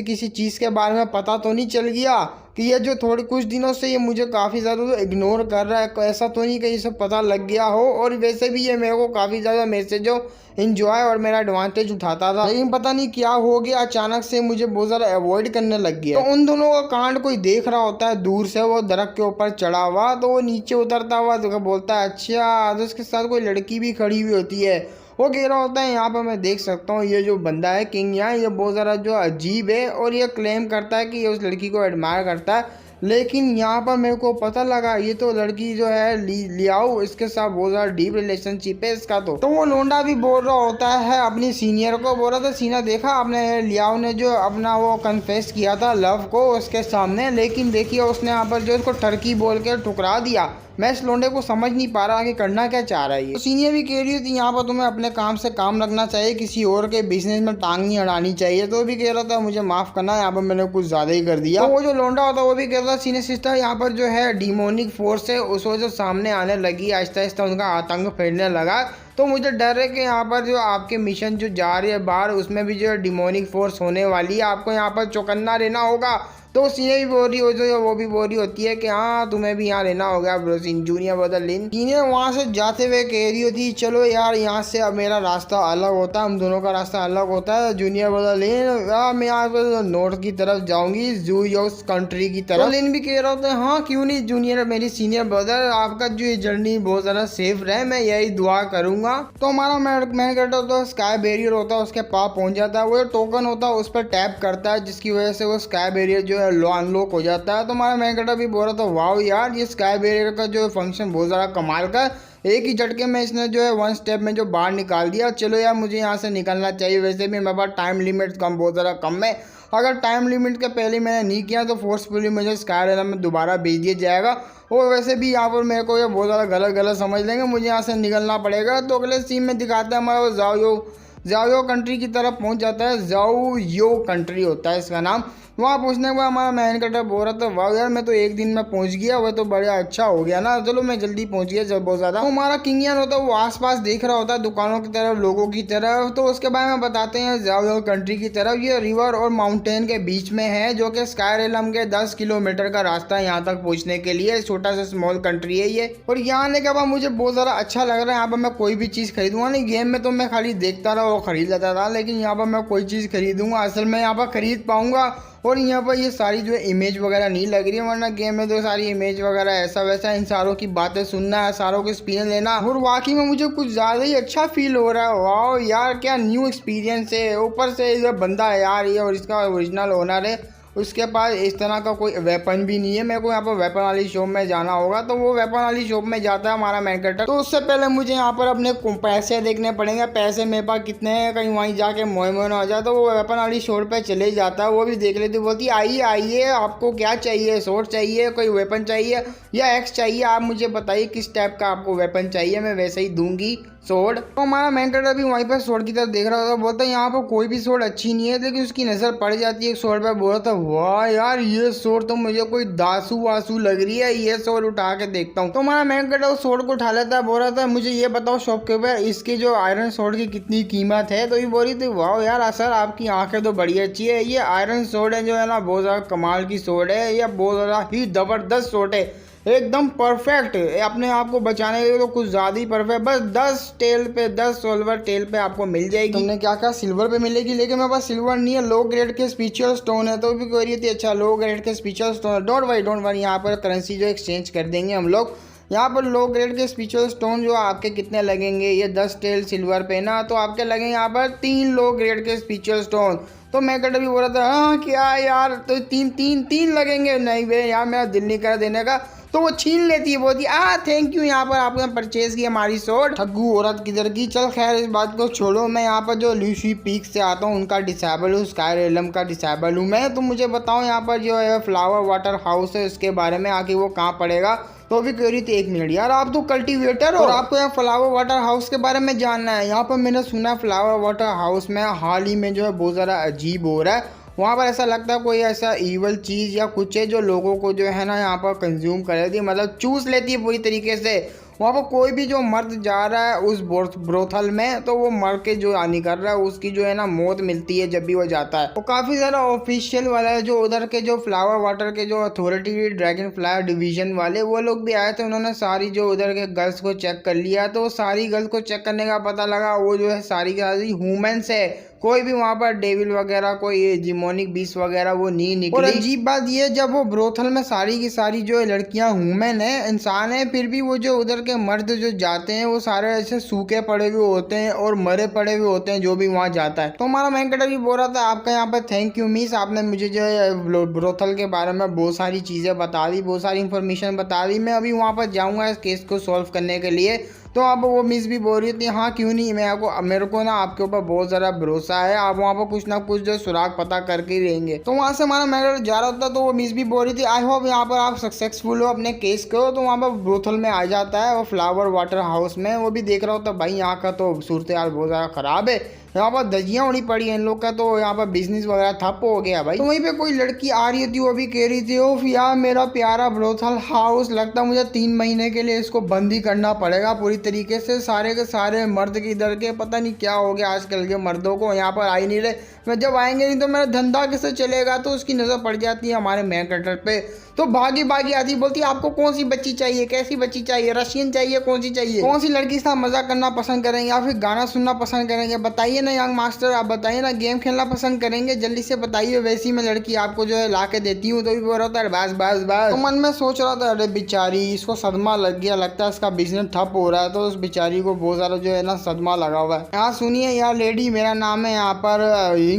किसी चीज के बारे में पता तो नहीं चल गया कि ये जो थोड़े कुछ दिनों से ये मुझे काफ़ी ज़्यादा इग्नोर कर रहा है, ऐसा तो नहीं कहीं से पता लग गया हो, और वैसे भी ये मेरे को काफ़ी ज़्यादा मेरे से जो इंजॉय और मेरा एडवांटेज उठाता था, लेकिन पता नहीं क्या हो गया अचानक से मुझे बहुत ज़्यादा अवॉइड करने लग गया। तो उन दोनों का कांड कोई देख रहा होता है दूर से, वो दरख्त के ऊपर चढ़ा हुआ, तो वो नीचे उतरता हुआ तो बोलता है अच्छा, तो उसके साथ कोई लड़की भी खड़ी हुई होती है। वो कह रहा होता है यहाँ पर मैं देख सकता हूँ ये जो बंदा है किंग यहाँ, ये बहुत ज़्यादा जो अजीब है, और ये क्लेम करता है कि ये उस लड़की को एडमायर करता है, लेकिन यहाँ पर मेरे को पता लगा ये तो लड़की जो है लियाओ, इसके साथ बहुत ज़्यादा डीप रिलेशनशिप है इसका। तो वो लोंडा भी बोल रहा होता है अपनी सीनियर को, बोल रहा था सीनियर देखा आपने लियाओ ने जो अपना वो कन्फेस किया था लव को उसके सामने, लेकिन देखिए उसने यहाँ पर जो उसको टर्की बोल के ठुकरा दिया। मैं इस लोंडे को समझ नहीं पा रहा कि करना क्या चाह रहा है ये। तो सीनियर भी कह रही थी यहाँ पर तुम्हें अपने काम से काम रखना चाहिए, किसी और के बिजनेस में टांग नहीं अड़ानी चाहिए। तो भी कह रहा था मुझे माफ करना, यहाँ पर मैंने कुछ ज्यादा ही कर दिया। तो वो जो लोंडा होता है वो भी कह रहा था सीनियर सिस्टर यहाँ पर जो है डिमोनिक फोर्स है उस वजह सामने आने लगी, आहिस्ता आहिस्ता उनका आतंक फैलने लगा, तो मुझे डर है कि यहाँ पर जो आपके मिशन जो जा रही है बाहर उसमें भी जो है डिमोनिक फोर्स होने वाली है, आपको यहाँ पर चौकन्ना रहना होगा। तो सीनियर भी बोल रही हो जो वो भी बोल रही होती है कि हाँ तुम्हें भी यहाँ रहना होगा जूनियर बदल लिन। सीनियर वहाँ से जाते हुए कह रही होती चलो यार यहाँ से अब मेरा रास्ता अलग होता है, हम दोनों का रास्ता अलग होता है। जूनियर बदल लिन मैं यहाँ पर नॉर्थ की तरफ जाऊंगी, जू योस कंट्री की तरफ। लिन भी कह रहा होता है हाँ क्यों नहीं जूनियर मेरी सीनियर ब्रदर, आपका जो ये जर्नी बहुत ज़्यादा सेफ रहे, मैं यही दुआ करूंगा। तो हमारा मैन करता तो स्काई बैरियर होता है उसके पास पहुंच जाता है, वो टोकन होता है उस पर टैप करता है जिसकी वजह से वो स्काई बैरियर जो है अनलॉक हो जाता है। तो हमारा मेन कैरेक्टर भी बोल रहा था वाओ यार ये स्काई बैरियर का जो फंक्शन बहुत ज़्यादा कमाल का, एक ही झटके में इसने जो है वन स्टेप में जो बाहर निकाल दिया। चलो यार मुझे यहाँ से निकलना चाहिए, वैसे भी मेरे पास टाइम लिमिट बहुत ज़्यादा कम है, अगर टाइम लिमिट के पहले मैंने नहीं किया तो फोर्सफुली मुझे स्काई रेलम में दोबारा भेज दिया जाएगा, और वैसे भी यहाँ पर मेरे को ये बहुत ज़्यादा गलत समझ लेंगे, मुझे यहाँ से निकलना पड़ेगा। तो अगले सीन में दिखाते हैं हमारा जाओ कंट्री की तरफ पहुँच जाता है, जाओ कंट्री होता है इसका नाम। वहाँ पहुँचने के बाद हमारा मैन कटर बोल रहा था वाह यार मैं तो एक दिन में पहुँच गया, वह तो बड़ा अच्छा हो गया ना, चलो मैं जल्दी पहुँच गया जब बहुत ज़्यादा। तो हमारा किंगियन होता है वो आसपास देख रहा होता है दुकानों की तरफ, लोगों की तरफ। तो उसके बारे में बताते हैं जाओ कंट्री की तरफ, ये रिवर और माउंटेन के बीच में है, जो कि स्काई रेलम के 10 किलोमीटर का रास्ता है यहाँ तक पहुँचने के लिए, छोटा सा स्मॉल कंट्री है ये। और यहाँ आने के बाद मुझे बहुत ज़्यादा अच्छा लग रहा है, यहाँ पर मैं कोई भी चीज़ खरीदूंगा नहीं, गेम में तो मैं खाली देखता रहा और खरीद लेता था, लेकिन यहाँ पर मैं कोई चीज़ खरीदूंगा, असल में यहाँ पर खरीद पाऊंगा और यहाँ पर ये सारी जो इमेज वगैरह नहीं लग रही है, वरना गेम में तो सारी इमेज वगैरह ऐसा वैसा, इन सारों की बातें सुनना है, सारों को एक्सपीरियंस लेना, और वाकई में मुझे कुछ ज़्यादा ही अच्छा फील हो रहा है। वाह यार क्या न्यू एक्सपीरियंस है। ऊपर से ये बंदा है यार ये, और इसका ओरिजिनल ओनर है, उसके पास इस तरह का कोई वेपन भी नहीं है। मेरे को यहाँ पर वेपन वाली शॉप में जाना होगा, तो वो वेपन वाली शॉप में जाता है हमारा मेन कैरेक्टर। तो उससे पहले मुझे यहाँ पर अपने पैसे देखने पड़ेंगे, पैसे मेरे पास कितने हैं, कहीं वहीं जाके मोह मोह ना हो जाए। तो वो वेपन वाली शॉप पे चले जाता है, वो भी देख लेती, बोलती आइए आइए आपको क्या चाहिए, सोर्ड चाहिए, कोई वेपन चाहिए या एक्स चाहिए, आप मुझे बताइए किस टाइप का आपको वेपन चाहिए, मैं वैसे ही दूंगी सोर्ड। तो हमारा मेन कैरेक्टर भी वहीं पर सोर्ड की तरफ देख रहा था, बोलता है यहाँ पर कोई भी सोर्ड अच्छी नहीं है, लेकिन उसकी नज़र पड़ जाती है एक सोर्ड पर। बोला था वाह यार ये सोर्ड तो मुझे कोई दासू वासू लग रही है, ये सोर्ड उठा के देखता हूँ। तो हमारा मेन कैरेक्टर उस सोर्ड को उठा लेता है, बोल रहा था मुझे ये बताओ शॉपकीपर इसकी जो आयरन सोर्ड की कितनी कीमत है। तो ये बोल रही थी वाह यार सर आपकी आंखें तो बड़ी अच्छी है, ये आयरन सोर्ड है जो है ना बहुत ज़्यादा कमाल की सोर्ड है, ये बहुत ज़्यादा ही ज़बरदस्त सोर्ड है, एकदम परफेक्ट, अपने आप को बचाने के लिए तो कुछ ज़्यादा ही परफेक्ट। बस 10 टेल पे 10 सिल्वर टेल पे आपको मिल जाएगी। तुमने क्या कहा सिल्वर पे मिलेगी, लेकिन मेरे पास सिल्वर नहीं है, लो ग्रेड के स्पिरिचुअल स्टोन है। तो भी कह रही थी अच्छा लो ग्रेड के स्पिरिचुअल स्टोन है, डोंट वरी यहाँ पर करेंसी जो एक्सचेंज कर देंगे हम लोग। यहाँ पर लो ग्रेड के स्पिरिचुअल स्टोन जो आपके कितने लगेंगे, ये 10 टेल सिल्वर पे ना, तो आपके लगेंगे यहाँ पर 3 लो ग्रेड के स्पिरिचुअल स्टोन। तो मैं कभी बोल रहा था हाँ क्या यार, तो तीन लगेंगे, नहीं भैया यार मेरा दिल नहीं कर देने का। तो वो छीन लेती है, बोलती थैंक यू, यहाँ पर आपने परचेज की हमारी सोर्ड। ठग्गू औरत किधर की। चल खैर इस बात को छोड़ो, मैं यहाँ पर जो ल्यूशी पीक से आता हूँ उनका डिसेबल हूँ, स्काई रेलम का डिसेबल हूँ मैं। तो मुझे बताओ यहाँ पर जो है फ्लावर वाटर हाउस है उसके बारे में, आके वो कहाँ पड़ेगा। तो भी कह रही थी 1 मिनट यार आप तो कल्टीवेटर हो और आपको यहाँ फ्लावर वाटर हाउस के बारे में जानना है। यहाँ पर मैंने सुना फ्लावर वाटर हाउस में हाल ही में जो है बहुत ज़्यादा अजीब हो रहा है, वहाँ पर ऐसा लगता है कोई ऐसा ईवल चीज़ या कुछ है जो लोगों को जो है ना यहाँ पर कंज्यूम कर लेती है, मतलब चूस लेती है पूरी तरीके से। वहाँ पर कोई भी जो मर्द जा रहा है उस ब्रोथल में, तो वो मर के जो आनी कर रहा है उसकी जो है ना मौत मिलती है जब भी वो जाता है। वो काफ़ी ज़्यादा ऑफिशियल वाला है, जो उधर के जो फ्लावर वाटर के जो अथॉरिटी ड्रैगन फ्लायर डिवीजन वाले वो लोग भी आए थे, उन्होंने सारी जो उधर के गर्ल्स को चेक कर लिया। तो सारी गर्ल्स को चेक करने का पता लगा वो जो है सारी की सारी ह्यूमन्स है, कोई भी वहाँ पर डेविल वगैरह कोई जिमोनिक बीस वगैरह वो नहीं निकली। और अजीब बात ये, जब वो ब्रोथल में सारी की सारी जो लड़कियां ह्यूमन है, इंसान है, फिर भी वो जो उधर के मर्द जो जाते हैं वो सारे ऐसे सूखे पड़े हुए होते हैं और मरे पड़े हुए होते हैं जो भी वहाँ जाता है। तो हमारा मेन कैरेक्टर भी बोल रहा था आपका यहाँ पर थैंक यू मिस, आपने मुझे जो है ब्रोथल के बारे में बहुत सारी चीज़ें बता दी, बहुत सारी इन्फॉर्मेशन बता दी। मैं अभी वहाँ पर जाऊँगा इस केस को सॉल्व करने के लिए। तो अब वो मिस भी बोल रही थी हाँ क्यों नहीं, मेरे को ना आपके ऊपर बहुत ज़्यादा भरोसा है, आप वहाँ पर कुछ ना कुछ जो सुराग पता करके ही रहेंगे। तो वहाँ से हमारा मैटर जा रहा था, तो वो मिस भी बोल रही थी आई होप यहाँ पर आप सक्सेसफुल हो अपने केस को। तो वहाँ पर ब्रोथल में आ जाता है वो फ्लावर वाटर हाउस में, वो भी देख रहा होता भाई यहाँ का तो सूरत हाल बहुत ज़्यादा ख़राब है, यहाँ पर धजियाँ उड़ी पड़ी हैं इन लोग का, तो यहाँ पर बिजनेस वगैरह ठप हो गया भाई। तो वहीं पे कोई लड़की आ रही थी, वो भी कह रही थी ओफ यार मेरा प्यारा ब्रोथल हाउस, लगता मुझे 3 महीने के लिए इसको बंद ही करना पड़ेगा पूरी तरीके से, सारे के सारे मर्द की इधर के पता नहीं क्या हो गया आजकल के मर्दों को, यहाँ पर आ ही नहीं रहे, मैं जब आएंगे नहीं तो मेरा धंधा कैसे चलेगा। तो उसकी नज़र पड़ जाती है हमारे मेन कैरेक्टर पे, तो भागी भागी आती बोलती आपको कौन सी बच्ची चाहिए, कैसी बच्ची चाहिए, रशियन चाहिए, कौन सी चाहिए, कौन सी लड़की के साथ मजा करना पसंद करेंगे या फिर गाना सुनना पसंद करेंगे, बताइए ना यंग मास्टर, आप बताइए ना गेम खेलना पसंद करेंगे, जल्दी से बताइए, वैसी मैं लड़की आपको जो है ला के देती हूँ। तो भी बोल रहा था बस बस बस। तो मन में सोच रहा था अरे बेचारी इसको सदमा लग गया, लगता है इसका बिजनेस ठप हो रहा है, तो उस बेचारी को बहुत ज़्यादा जो है ना सदमा लगा हुआ है। यहाँ सुनिए यार लेडी, मेरा नाम है यहाँ पर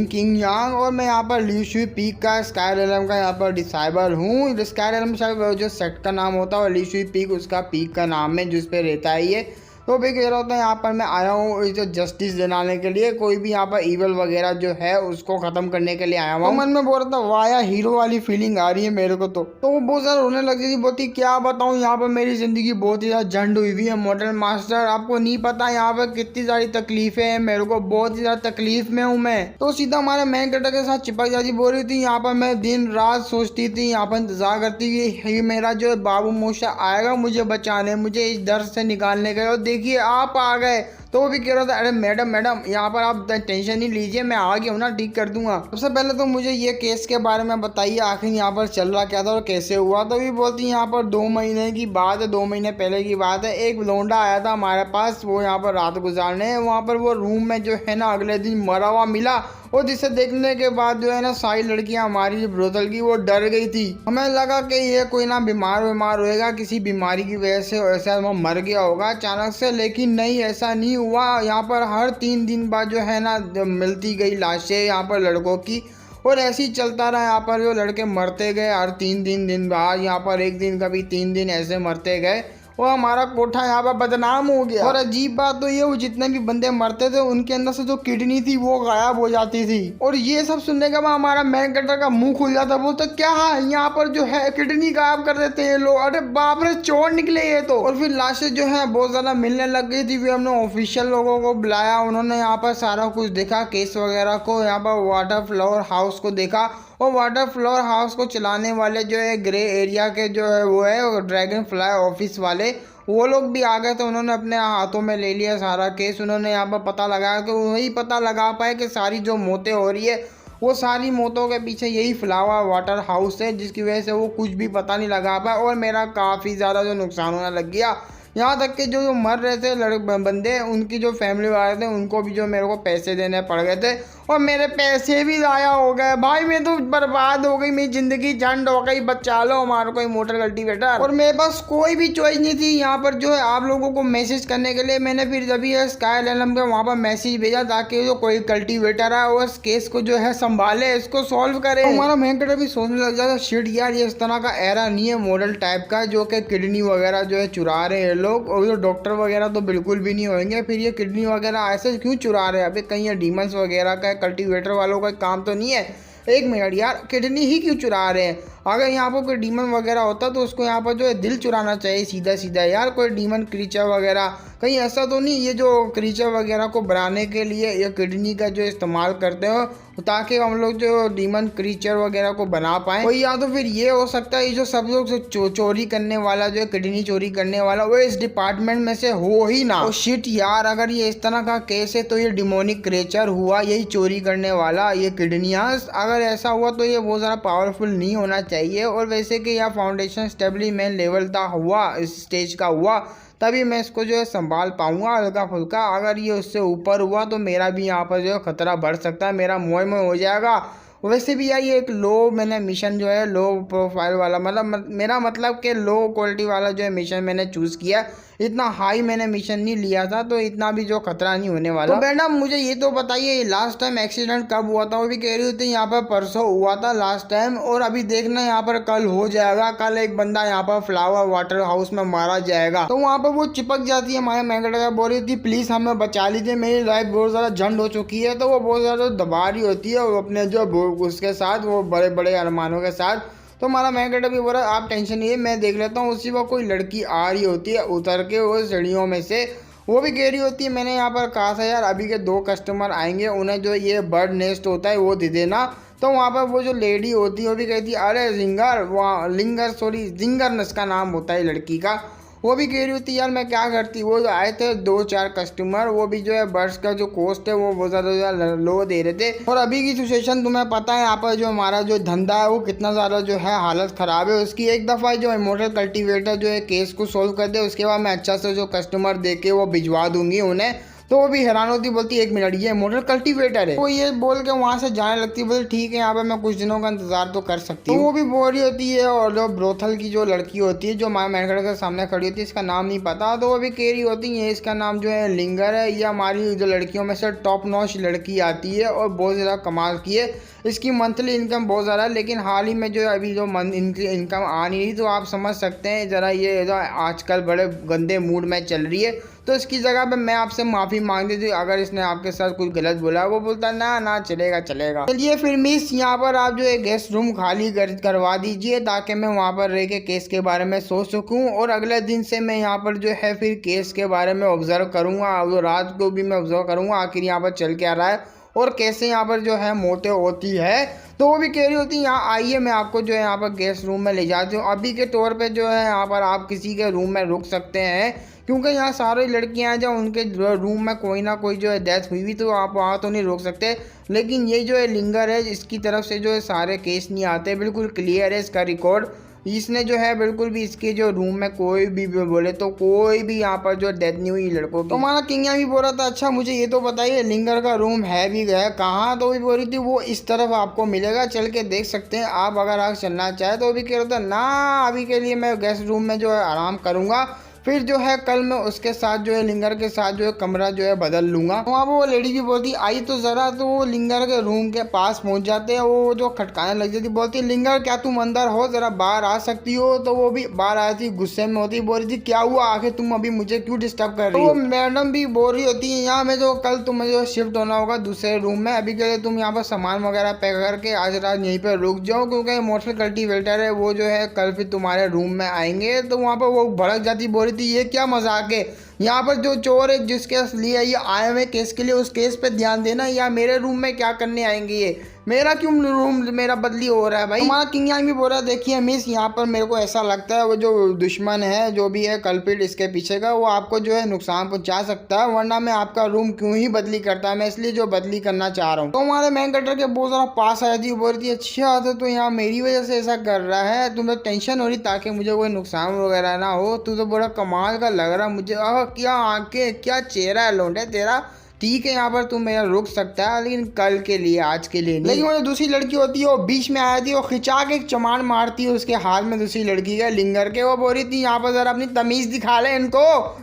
किंग यांग और मैं यहाँ पर ल्यूशी पीक का स्काई रेलम का यहाँ पर डिसाइबल हूँ। स्काई रेलम शायद जो सेट का नाम होता है और ल्यूशी पीक उसका पीक का नाम है जिस पे रहता है ये। तो भी कह रहा होता है यहाँ पर मैं आया हूँ जो जस्टिस दिलाने के लिए, कोई भी यहाँ पर ईवल वगैरह जो है उसको ख़त्म करने के लिए आया हुआ। तो मन में बोल रहा था वाह यार हीरो वाली फीलिंग आ रही है मेरे को। तो वो बहुत ज़्यादा रोने लग गई थी, बोलती क्या बताऊँ यहाँ पर मेरी ज़िंदगी बहुत ही ज़्यादा झंड हुई हुई है मॉडल मास्टर, आपको नहीं पता यहाँ पर कितनी सारी तकलीफ़ें हैं, मेरे को बहुत ही ज़्यादा तकलीफ में हूँ मैं। तो सीधा हमारे मेन कैरेक्टर के साथ चिपक जाती, बोल रही थी यहाँ पर मैं दिन रात सोचती थी, यहाँ पर इंतजार करती थी मेरा जो बाबू मोशा आएगा मुझे बचाने, मुझे इस दर्द से निकालने के, और देखिए आप आ गए। तो वो भी कह रहा था अरे मैडम यहाँ पर आप टेंशन नहीं लीजिए, मैं आ गया हूँ ना, ठीक कर दूंगा। सबसे पहले तो मुझे ये केस के बारे में बताइए आखिर यहाँ पर चल रहा क्या था और कैसे हुआ। तो भी बोलती यहाँ पर 2 महीने की बात है, 2 महीने पहले की बात है, एक लौंडा आया था हमारे पास, वो यहाँ पर रात गुजारने, वहाँ पर वो रूम में जो है ना अगले दिन मरा हुआ मिला और जिसे देखने के बाद जो है ना सारी लड़कियां हमारी ब्रोथल की वो डर गई थी। हमें लगा कि ये कोई ना बीमार होएगा, किसी बीमारी की वजह से ऐसा वो मर गया होगा अचानक से, लेकिन नहीं, ऐसा नहीं हुआ। यहाँ पर हर 3 दिन बाद जो है ना मिलती गई लाशें यहाँ पर लड़कों की, और ऐसे ही चलता रहा। यहाँ पर जो लड़के मरते गए हर 3 दिन बाद, यहाँ पर एक दिन कभी 3 दिन ऐसे मरते गए, और हमारा कोठा यहाँ पर बदनाम हो गया। और अजीब बात तो ये, वो जितने भी बंदे मरते थे उनके अंदर से जो किडनी थी वो गायब हो जाती थी। और ये सब सुनने के बाद हमारा मेन कैरेक्टर का मुंह खुल जाता, बोलता क्या है यहाँ पर जो है किडनी गायब कर देते हैं लोग, अरे बाप रे चोर निकले ये तो। और फिर लाशें जो है बहुत ज्यादा मिलने लग गई थी। फिर हमने ऑफिशियल लोगों को बुलाया, उन्होंने यहाँ पर सारा कुछ देखा, केस वगैरह को, यहाँ पर वाटर फ्लावर हाउस को देखा। और वाटर फ्लावर हाउस को चलाने वाले जो है ग्रे एरिया के जो है वो है ड्रैगन फ्लाई ऑफिस वाले, वो लोग भी आ गए थे। उन्होंने अपने हाथों में ले लिया सारा केस। उन्होंने यहाँ पर पता लगाया कि वही पता लगा पाए कि सारी जो मौतें हो रही है वो सारी मौतों के पीछे यही फ्लावर वाटर हाउस है, जिसकी वजह से वो कुछ भी पता नहीं लगा पाए। और मेरा काफ़ी ज़्यादा जो नुकसान होने लग गया, यहाँ तक कि जो मर रहे थे बंदे, उनकी जो फैमिली वाले थे उनको भी जो मेरे को पैसे देने पड़ गए थे, और मेरे पैसे भी ज़ाया हो गए भाई। मैं तो बर्बाद हो गई, मेरी ज़िंदगी झंड हो गई। बचा लो हमारा कोई मोटर कल्टीवेटर। और मेरे पास कोई भी चॉइस नहीं थी यहाँ पर जो है आप लोगों को मैसेज करने के लिए। मैंने फिर जब ये स्काई लैलम के वहाँ पर मैसेज भेजा ताकि जो कोई कल्टीवेटर है वो इस केस को जो है संभाले, इसको सॉल्व करे। हमारा मेंटर भी सोचने लग जाता, शिट यार ये इस तरह का एरा नहीं है मॉडल टाइप का जो कि किडनी वगैरह जो है चुरा रहे हैं लोग, और जो डॉक्टर वगैरह तो बिल्कुल भी नहीं होंगे। फिर ये किडनी वगैरह ऐसे क्यों चुरा रहे हैं? अभी कहीं ये डीमंस वगैरह का कल्टीवेटर वालों का काम तो नहीं है? एक मिनट यार, किडनी ही क्यों चुरा रहे हैं? अगर यहाँ पर कोई डीमन वगैरह होता तो उसको यहाँ पर जो है दिल चुराना चाहिए सीधा सीधा यार। कोई डीमन क्रीचर वगैरह कहीं ऐसा तो नहीं ये जो क्रीचर वगैरह को बनाने के लिए ये किडनी का जो इस्तेमाल करते हो ताकि हम लोग जो डीमन क्रीचर वगैरह को बना पाए? वही, या तो फिर ये हो सकता है ये जो सब लोग चोरी करने वाला जो है किडनी चोरी करने वाला वो इस डिपार्टमेंट में से हो ही ना। ओ शिट यार, अगर ये इस तरह का केस है तो ये डिमोनिक क्रीचर हुआ यही चोरी करने वाला, ये किडनियाँ। अगर ऐसा हुआ तो ये बहुत ज़्यादा पावरफुल नहीं होना चाहिए। और वैसे कि यह फाउंडेशन स्टेबलीमेंट लेवल का हुआ, इस स्टेज का हुआ, तभी मैं इसको जो है संभाल पाऊंगा हल्का फुल्का। अगर ये उससे ऊपर हुआ तो मेरा भी यहाँ पर जो है खतरा बढ़ सकता है, मेरा मोह में हो जाएगा। वैसे भी यार ये एक लो मैंने मिशन जो है लो प्रोफाइल वाला, मतलब मेरा मतलब कि लो क्वालिटी वाला जो है मिशन मैंने चूज़ किया। इतना हाई मैंने मिशन नहीं लिया था, तो इतना भी जो खतरा नहीं होने वाला। तो मैडम मुझे ये तो बताइए लास्ट टाइम एक्सीडेंट कब हुआ था? वो भी कह रही थी यहाँ पर परसों हुआ था लास्ट टाइम, और अभी देखना यहाँ पर कल हो जाएगा। कल एक बंदा यहाँ पर फ्लावर वाटर हाउस में मारा जाएगा। तो वहाँ पर वो चिपक जाती है हमारे मैगड, बोल रही थी प्लीज हमें बचा लीजिए, मेरी लाइफ बहुत ज़्यादा झंड हो चुकी है। तो वो बहुत ज़्यादा दबा रही होती है अपने जो उसके साथ, वो बड़े बड़े अरमानों के साथ। तो हमारा मैगड भी बोला आप टेंशन नहीं है, मैं देख लेता हूँ। उसी वक्त कोई लड़की आ रही होती है उतर के वो सीढ़ियों में से, वो भी कह रही होती है मैंने यहाँ पर कहा था यार अभी के 2 कस्टमर आएंगे, उन्हें जो ये बर्ड नेस्ट होता है वो दे देना। तो वहाँ पर वो जो लेडी होती है वो भी कहती है अरे जिंगर, वहाँ लिंगर, सॉरी जिंगर इसका नाम होता है लड़की का। वो भी कह रही होती यार मैं क्या करती। वो जो आए थे 2-4 कस्टमर, वो भी जो है बर्ड्स का जो कॉस्ट है वो बहुत ज़्यादा लो दे रहे थे। और अभी की सिचुएशन तुम्हें पता है यहाँ पर जो हमारा जो धंधा है वो कितना ज़्यादा जो है हालत ख़राब है उसकी। एक दफ़ा जो इमोर्टल कल्टीवेटर जो है केस को सोल्व कर दे, उसके बाद मैं अच्छा से जो कस्टमर दे के वो भिजवा दूंगी उन्हें। तो वो भी हैरान होती, बोलती 1 मिनट ये मोटर कल्टीवेटर है। वो ये बोल के वहाँ से जाने लगती, बोलती ठीक है यहाँ पे मैं कुछ दिनों का इंतजार तो कर सकती हूँ। तो वो भी बोल रही होती है, और जो ब्रोथल की जो लड़की होती है जो हमारे मैनेजर के सामने खड़ी होती है, इसका नाम नहीं पता, तो वो भी कह रही होती है इसका नाम जो है लिंगर है। ये हमारी जो लड़कियों में से टॉप नॉच लड़की आती है और बहुत ज़्यादा कमाल की है। इसकी मंथली इनकम बहुत ज़्यादा है, लेकिन हाल ही में जो अभी जो इनकी इनकम आ नहीं रही, तो आप समझ सकते हैं ज़रा ये जो आजकल बड़े गंदे मूड में चल रही है। तो इसकी जगह पे मैं आपसे माफ़ी मांग देती अगर इसने आपके साथ कुछ गलत बोला। वो बोलता ना ना चलेगा चलेगा। चलिए फिर मिस यहाँ पर आप जो है गेस्ट रूम खाली करवा दीजिए ताकि मैं वहाँ पर रह के केस के बारे में सोच सकूँ, और अगले दिन से मैं यहाँ पर जो है फिर केस के बारे में ऑब्जर्व करूँगा। और रात को भी मैं ऑब्जर्व करूँगा आखिर यहाँ पर चल के आ रहा है और कैसे यहाँ पर जो है मौतें होती है। तो वो भी कह रही होती है यहाँ आइए मैं आपको जो है यहाँ पर गेस्ट रूम में ले जाती हूँ। अभी के तौर पे जो है यहाँ पर आप किसी के रूम में रुक सकते हैं, क्योंकि यहाँ सारी लड़कियाँ जब उनके रूम में कोई ना कोई जो है डेथ हुई हुई तो आप वहाँ तो नहीं रोक सकते। लेकिन ये जो है लिंगर है इसकी तरफ से जो है सारे केस नहीं आते, बिल्कुल क्लियर है इसका रिकॉर्ड। इसने जो है बिल्कुल भी इसके जो रूम में कोई भी बोले तो कोई भी यहाँ पर जो डेथ नहीं हुई लड़कों की। तो हमारा किंग भी बोल रहा था अच्छा मुझे ये तो बताइए लिंगर का रूम है भी गया कहाँ, तो भी बोल रही थी वो इस तरफ आपको मिलेगा, चल के देख सकते हैं आप अगर आप चलना चाहे। तो भी कह रहा था ना अभी के लिए मैं गेस्ट रूम में जो है आराम करूँगा, फिर जो है कल मैं उसके साथ जो है लिंगर के साथ जो है कमरा जो है बदल लूंगा। वहाँ पर वो लेडी भी बोलती आई तो जरा, तो वो लिंगर के रूम के पास पहुंच जाते हैं, वो जो खटकाने लग जाती, बोलती लिंगर क्या तुम अंदर हो, जरा बाहर आ सकती हो। तो वो भी बाहर आई थी, गुस्से में होती, बोल रही थी क्या हुआ आखिर तुम अभी मुझे क्यों डिस्टर्ब कर रही हो। तो मैडम भी बोल रही होती है यहाँ में जो कल तुम्हें जो शिफ्ट होना होगा दूसरे रूम में, अभी के लिए तुम यहाँ पर सामान वगैरह पैक करके आज रात यहीं पर रुक जाओ, क्योंकि मोटर कल्टीवेटर है वो जो है कल फिर तुम्हारे रूम में आएंगे। तो वहाँ पर वो भड़क जाती, बोल रही थी ये क्या मजाक है, यहाँ पर जो चोर है जिसके लिए ये आए हुए केस के लिए उस केस पे ध्यान देना, या मेरे रूम में क्या करने आएंगे, ये मेरा क्यों रूम मेरा बदली हो रहा है भाई। हमारा किंग भी बोल रहा है देखिए मिस यहाँ पर मेरे को ऐसा लगता है वो जो दुश्मन है जो भी है कल्पिट इसके पीछे का, वो आपको जो है नुकसान पहुंचा सकता है, वरना मैं आपका रूम क्यों ही बदली करता, मैं इसलिए जो बदली करना चाह रहा हूँ। तो हमारे मैन कटर के बहुत सारा पास आया थी, बोल रही थी अच्छा तो यहाँ मेरी वजह से ऐसा कर रहा है, तुम्हें टेंशन हो रही ताकि मुझे कोई नुकसान वगैरह ना हो, तू तो बड़ा कमाल का लग रहा मुझे, क्या आंखें क्या चेहरा है लौंडे तेरा, ठीक है यहाँ पर तुम मेरा रुक सकता है लेकिन कल के लिए आज के लिए नहीं। लेकिन वो जो दूसरी लड़की होती है वो बीच में आई थी, वो खिंचा के एक चमान मारती है उसके हाथ में दूसरी लड़की का लिंगर के, वो बोल रही थी यहाँ पर जरा अपनी तमीज दिखा ले इनको,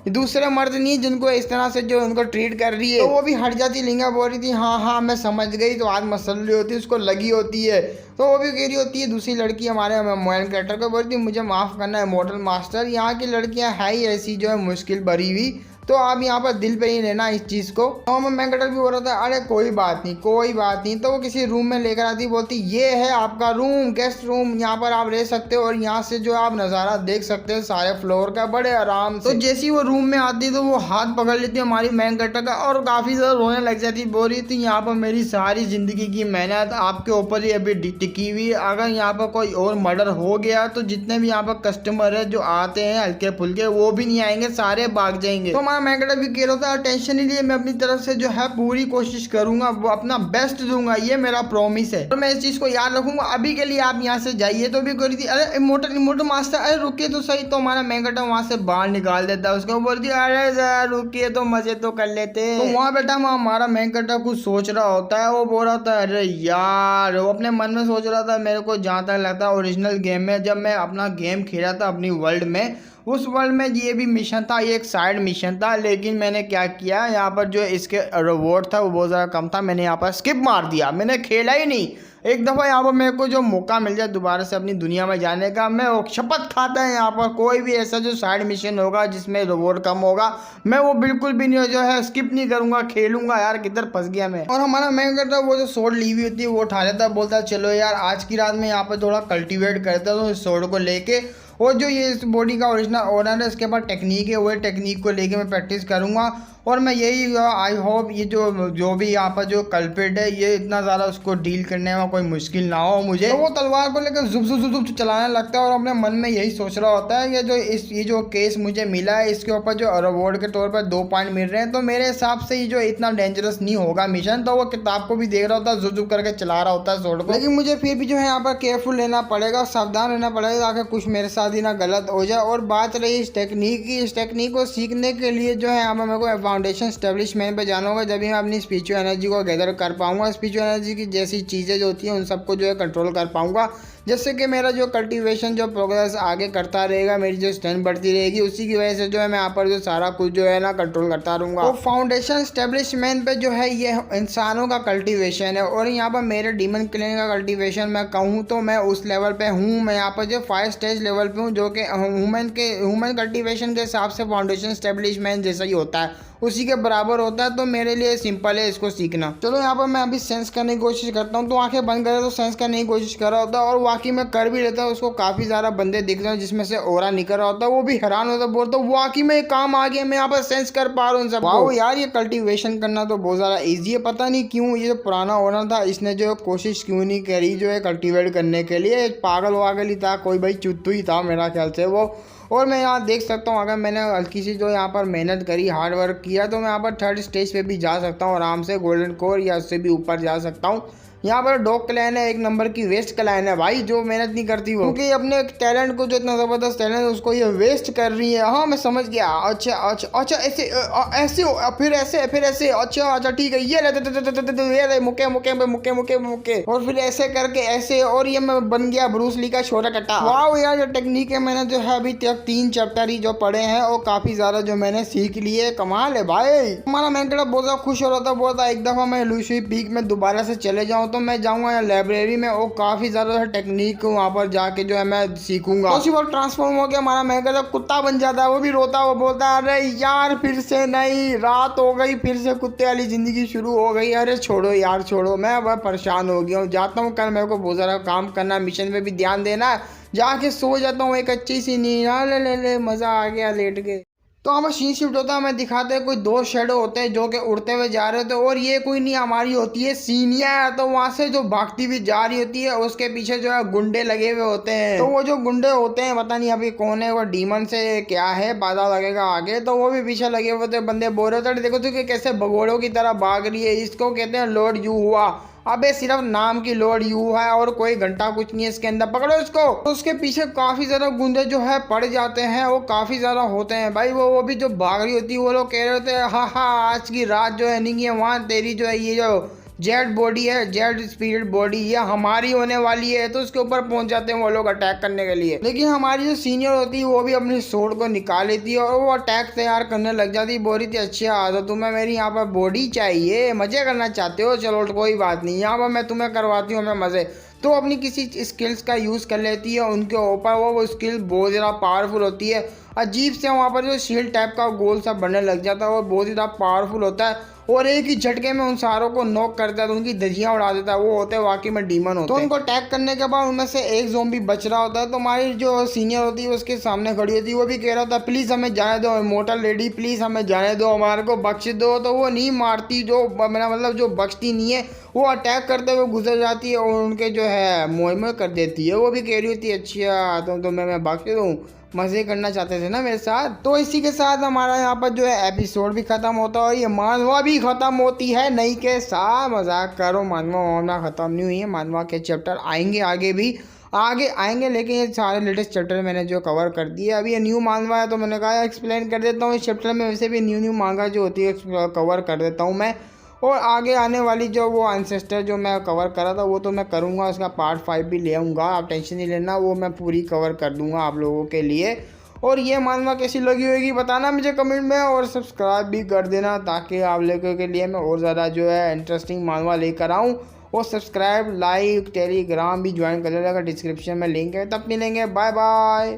दूसरे मर्द नहीं जिनको इस तरह से जो उनको ट्रीट कर रही है। तो वो भी हट जाती, लिंगर बोल रही थी हाँ हाँ मैं समझ गई, तो आज मसल रही होती है उसको लगी होती है। तो वो भी कह रही होती है दूसरी लड़की हमारे मोबाइल कैरेक्टर को, बोलती है मुझे माफ़ करना है मॉडल मास्टर, यहाँ की लड़कियाँ है ही ऐसी जो है मुश्किल भरी हुई, तो आप यहाँ पर दिल पे ही लेना इस चीज़ को। तो मैं कटर भी बोल रहा था अरे कोई बात नहीं कोई बात नहीं। तो वो किसी रूम में लेकर आती, बोलती ये है आपका रूम गेस्ट रूम, यहाँ पर आप रह सकते हो और यहाँ से जो आप नज़ारा देख सकते हो सारे फ्लोर का बड़े आराम से। तो जैसी वो रूम में आती तो वो हाथ पकड़ लेती हमारी मैन कटर का और काफ़ी ज़्यादा रोने लग जाती, बोल रही थी यहाँ पर मेरी सारी ज़िंदगी की मेहनत आपके ऊपर ही अभी टिकी हुई, अगर यहाँ पर कोई और मर्डर हो गया तो जितने भी यहाँ पर कस्टमर है जो आते हैं हल्के फुल्के वो भी नहीं आएंगे, सारे भाग जाएंगे। तो मैं कटा भी कह रहा था टेंशन नहीं लिए, मैं अपनी तरफ से जो है पूरी कोशिश करूंगा, वो अपना बेस्ट दूंगा, ये मेरा प्रॉमिस है, तो मैं इस चीज को याद रखूंगा। अभी के लिए आप यहाँ से जाइए। तो भी करी थी अरे इमोटल मास्टर अरे रुकिए तो सही, तो हमारा मैंगटा वहां से बाहर निकाल देता, उसको बोल दिया अरे जरा रुकिए तो मजे तो कर लेते। तो वहाँ बेटा हमारा मैंगटा कुछ सोच रहा होता है, वो बोल रहा था अरे यार, वो अपने मन में सोच रहा था मेरे को जहाँ तक लगता है ओरिजिनल गेम में जब मैं अपना गेम खेला था अपनी वर्ल्ड में, उस वर्ल्ड में ये भी मिशन था, ये एक साइड मिशन था, लेकिन मैंने क्या किया यहाँ पर जो इसके रिवॉर्ड था वो बहुत ज़्यादा कम था, मैंने यहाँ पर स्किप मार दिया, मैंने खेला ही नहीं। एक दफ़ा यहाँ पर मेरे को जो मौका मिल जाए दोबारा से अपनी दुनिया में जाने का, मैं वो शपथ खाता है यहाँ पर कोई भी ऐसा जो साइड मिशन होगा जिसमें रिवॉर्ड कम होगा मैं वो बिल्कुल भी नहीं जो है स्किप नहीं करूँगा, खेलूंगा। यार किधर फंस गया मैं। और हमारा मैं करता वो जो सोड ली हुई होती है वो उठा लेता, बोलता चलो यार आज की रात में यहाँ पर थोड़ा कल्टिवेट करता हूँ इस सोड को लेके, और जो ये इस बॉडी का ओरिजिनल ओनर है इसके पास टेक्निक है, वो टेक्निक को लेके मैं प्रैक्टिस करूँगा। और मैं यही आई होप ये जो भी यहाँ पर जो कल्प्रिट है ये इतना ज़्यादा उसको डील करने में कोई मुश्किल ना हो मुझे। तो वो तलवार को लेकर जुब जुब जुब चलाने लगता है और अपने मन में यही सोच रहा होता है कि ये जो केस मुझे मिला है इसके ऊपर जो रिवॉर्ड के तौर पर 2 पॉइंट मिल रहे हैं, तो मेरे हिसाब से ये जो इतना डेंजरस नहीं होगा मिशन। तो वो किताब को भी देख रहा होता है, जुब जुब करके चला रहा होता है सोड को, लेकिन मुझे फिर भी जो है यहाँ पर केयरफुल रहना पड़ेगा, सावधान रहना पड़ेगा ताकि कुछ मेरे साथ ही ना गलत हो जाए। और बात रही इस टेक्निक की, इस टेक्निक को सीखने के लिए जो है यहाँ पर मेरे को फाउंडेशन स्टेब्लिश मैं पे जाना होगा, जब भी मैं अपनी स्पिरिचुअल एनर्जी को गैदर कर पाऊंगा, स्पिरिचुअल एनर्जी की जैसी चीज़ें जो होती हैं उन सबको जो है कंट्रोल कर पाऊंगा, जिससे कि मेरा जो कल्टीवेशन जो प्रोग्रेस आगे करता रहेगा, मेरी जो स्ट्रेंथ बढ़ती रहेगी, उसी की वजह से जो है मैं यहाँ पर जो सारा कुछ जो है ना कंट्रोल करता रहूँगा। तो फाउंडेशन स्टेब्लिशमेंट पे जो है ये इंसानों का कल्टीवेशन है, और यहाँ पर मेरे डीमन क्लेन का कल्टीवेशन मैं कहूँ तो मैं उस लेवल पे हूँ, मैं यहाँ पर जो 5 स्टेज लेवल पे हूँ, जो कि ह्यूमन कल्टीवेशन के हिसाब से फाउंडेशन स्टेब्लिशमेंट जैसा ही होता है, उसी के बराबर होता है। तो मेरे लिए सिंपल है इसको सीखना। चलो यहाँ पर मैं अभी सेंस करने की कोशिश करता हूँ, तो आंखें बंद करे तो सेंस करने की कोशिश कर रहा होता है, और वाकई में कर भी लेता है। उसको काफ़ी ज़्यादा बंदे दिख रहे हैं जिसमें से ओरा निकल रहा होता है, वो भी हैरान होता है, बोलता है वाकई में काम आ गया, मैं यहाँ पर सेंस कर पा रहा हूँ सब। वाह यार, ये कल्टीवेशन करना तो बहुत ज़्यादा ईजी है। पता नहीं क्यों ये जो पुराना ओनर था इसने जो कोशिश क्यों नहीं करी जो है कल्टीवेट करने के लिए, एक पागल वागल ही था, कोई भाई चुत्तू ही था मेरा ख्याल से वो। और मैं यहाँ देख सकता हूँ अगर मैंने हल्की सी जो यहाँ पर मेहनत करी, हार्ड वर्क किया, तो मैं यहाँ पर 3rd स्टेज पे भी जा सकता हूँ आराम से, गोल्डन कोर या उससे भी ऊपर जा सकता हूँ। यहाँ पर डॉग क्लैन है एक नंबर की वेस्ट क्लैन है भाई, जो मेहनत नहीं करती वो, क्योंकि अपने टैलेंट को जो इतना जबरदस्त टैलेंट है उसको ये वेस्ट कर रही है। हाँ मैं समझ गया, अच्छा अच्छा अच्छा ऐसे ऐसे फिर ऐसे अच्छा अच्छा ठीक है, ये ले मुके मुके मुके मुके मुके, और फिर ऐसे करके ऐसे, और ये मैं बन गया ब्रूस ली का छोटा टट्टा। वाह यार, जो टेक्निक है मैंने जो है अभी तक 3 चैप्टर ही जो पढ़े हैं और काफी ज्यादा जो मैंने सीख लिए, कमाल है भाई। हमारा मैंकड़ा बहुत ज्यादा खुश हो रहा था, बोलता एक दफा मैं लूसी पीक में दोबारा से चले जाऊं तो मैं जाऊंगा लाइब्रेरी में और काफी ज्यादा टेक्निक वहां पर जाके जो है मैं सीखूंगा। उसी वक्त ट्रांसफॉर्म हो गया हमारा मैंकड़ा, कुत्ता बन जाता है, वो भी रोता वो बोलता है अरे यार फिर से नहीं, रात हो गई, फिर से कुत्ते वाली जिंदगी शुरू हो गई, अरे छोड़ो यार छोड़ो, मैं वह परेशान हो गया हूँ, जाता हूँ, कल मेरे को बहुत सारा काम करना, मिशन पे भी ध्यान देना, जाके सो जाता हूँ एक अच्छी सी नींद, ले मजा आ गया लेट के। तो हमें सीन शिफ्ट होता है, हमें दिखाते हैं कोई 2 शेडो होते हैं जो कि उड़ते हुए जा रहे होते हैं, और ये कोई नहीं हमारी होती है सीनिया, तो वहां से जो भागती हुई जा रही होती है उसके पीछे जो है गुंडे लगे हुए होते हैं। तो वो जो गुंडे होते हैं पता नहीं अभी कौन है, वो डीमन से क्या है पता लगेगा आगे, तो वो भी पीछे लगे हुए होते, बंदे बोल रहे होते, देखो तो कैसे भगोड़ों की तरह भाग रही है, इसको कहते हैं लॉर्ड यू हुआ। अबे सिर्फ नाम की लॉर्ड यू है और कोई घंटा कुछ नहीं है इसके अंदर, पकड़ो इसको। तो उसके पीछे काफी ज्यादा गुंडे जो है पड़ जाते हैं, वो काफी ज्यादा होते हैं भाई। वो भी जो भाग रही होती है, वो लोग कह रहे होते हैं हाँ हाँ आज की रात जो है नहीं है, वहाँ तेरी जो है ये जो जेड बॉडी है, जेड स्पिरिट बॉडी, ये हमारी होने वाली है, तो उसके ऊपर पहुंच जाते हैं वो लोग अटैक करने के लिए। लेकिन हमारी जो सीनियर होती है वो भी अपनी सोर्ड को निकाल लेती है और वो अटैक तैयार करने लग जाती है। बोल रही थी अच्छा तो तुम्हें मेरी यहाँ पर बॉडी चाहिए, मजे करना चाहते हो, चलो कोई बात नहीं, यहाँ पर मैं तुम्हें करवाती हूँ मैं मजे। तो अपनी किसी स्किल्स का यूज़ कर लेती है उनके ऊपर, वो स्किल बहुत ज़्यादा पावरफुल होती है। अजीब से वहाँ पर जो शील्ड टाइप का गोल सा बनने लग जाता है, वो बहुत ज़्यादा पावरफुल होता है और एक ही झटके में उन सारों को नॉक कर देता है, तो उनकी धज्जियां उड़ा देता है। वो होते हैं वाकई में डीमन होते हैं। तो उनको अटैक करने के बाद उनमें से एक ज़ॉम्बी बच रहा होता है, तो हमारी जो सीनियर होती है उसके सामने खड़ी होती है, वो भी कह रहा होता है प्लीज़ हमें जाने दो इमॉर्टल लेडी, प्लीज़ हमें जाने दो, हमारे को बख्श दो। तो वो नहीं मारती, जो मेरा मतलब जो बख्शती नहीं है, वो अटैक करते हुए गुजर जाती है और उनके जो है मुहिम कर देती है। वो भी कह रही होती है अच्छा तो मैं बख्श दूँ, मज़े करना चाहते थे ना मेरे साथ। तो इसी के साथ हमारा यहाँ पर जो है एपिसोड भी ख़त्म होता है और ये मानवा भी ख़त्म होती है नहीं के साथ। मजाक करो, मानवा ख़त्म नहीं हुई है, मानवा के चैप्टर आएंगे आगे भी आगे आएंगे, लेकिन ये सारे लेटेस्ट चैप्टर मैंने जो कवर कर दिए। अभी ये न्यू मानवा है तो मैंने कहा एक्सप्लेन कर देता हूँ इस चैप्टर में, वैसे भी न्यू मांगा जो होती है कवर कर देता हूँ मैं। और आगे आने वाली जो वो एंसेस्टर जो मैं कवर करा था वो तो मैं करूँगा, उसका पार्ट 5 भी ले आऊँगा, आप टेंशन नहीं लेना, वो मैं पूरी कवर कर दूँगा आप लोगों के लिए। और ये मानवा कैसी लगी होगी बताना मुझे कमेंट में, और सब्सक्राइब भी कर देना ताकि आप लोगों के लिए मैं और ज़्यादा जो है इंटरेस्टिंग मानवा लेकर आऊँ। और सब्सक्राइब लाइक टेलीग्राम भी ज्वाइन कर लेगा, डिस्क्रिप्शन में लिंक है। तब मिलेंगे, बाय बाय।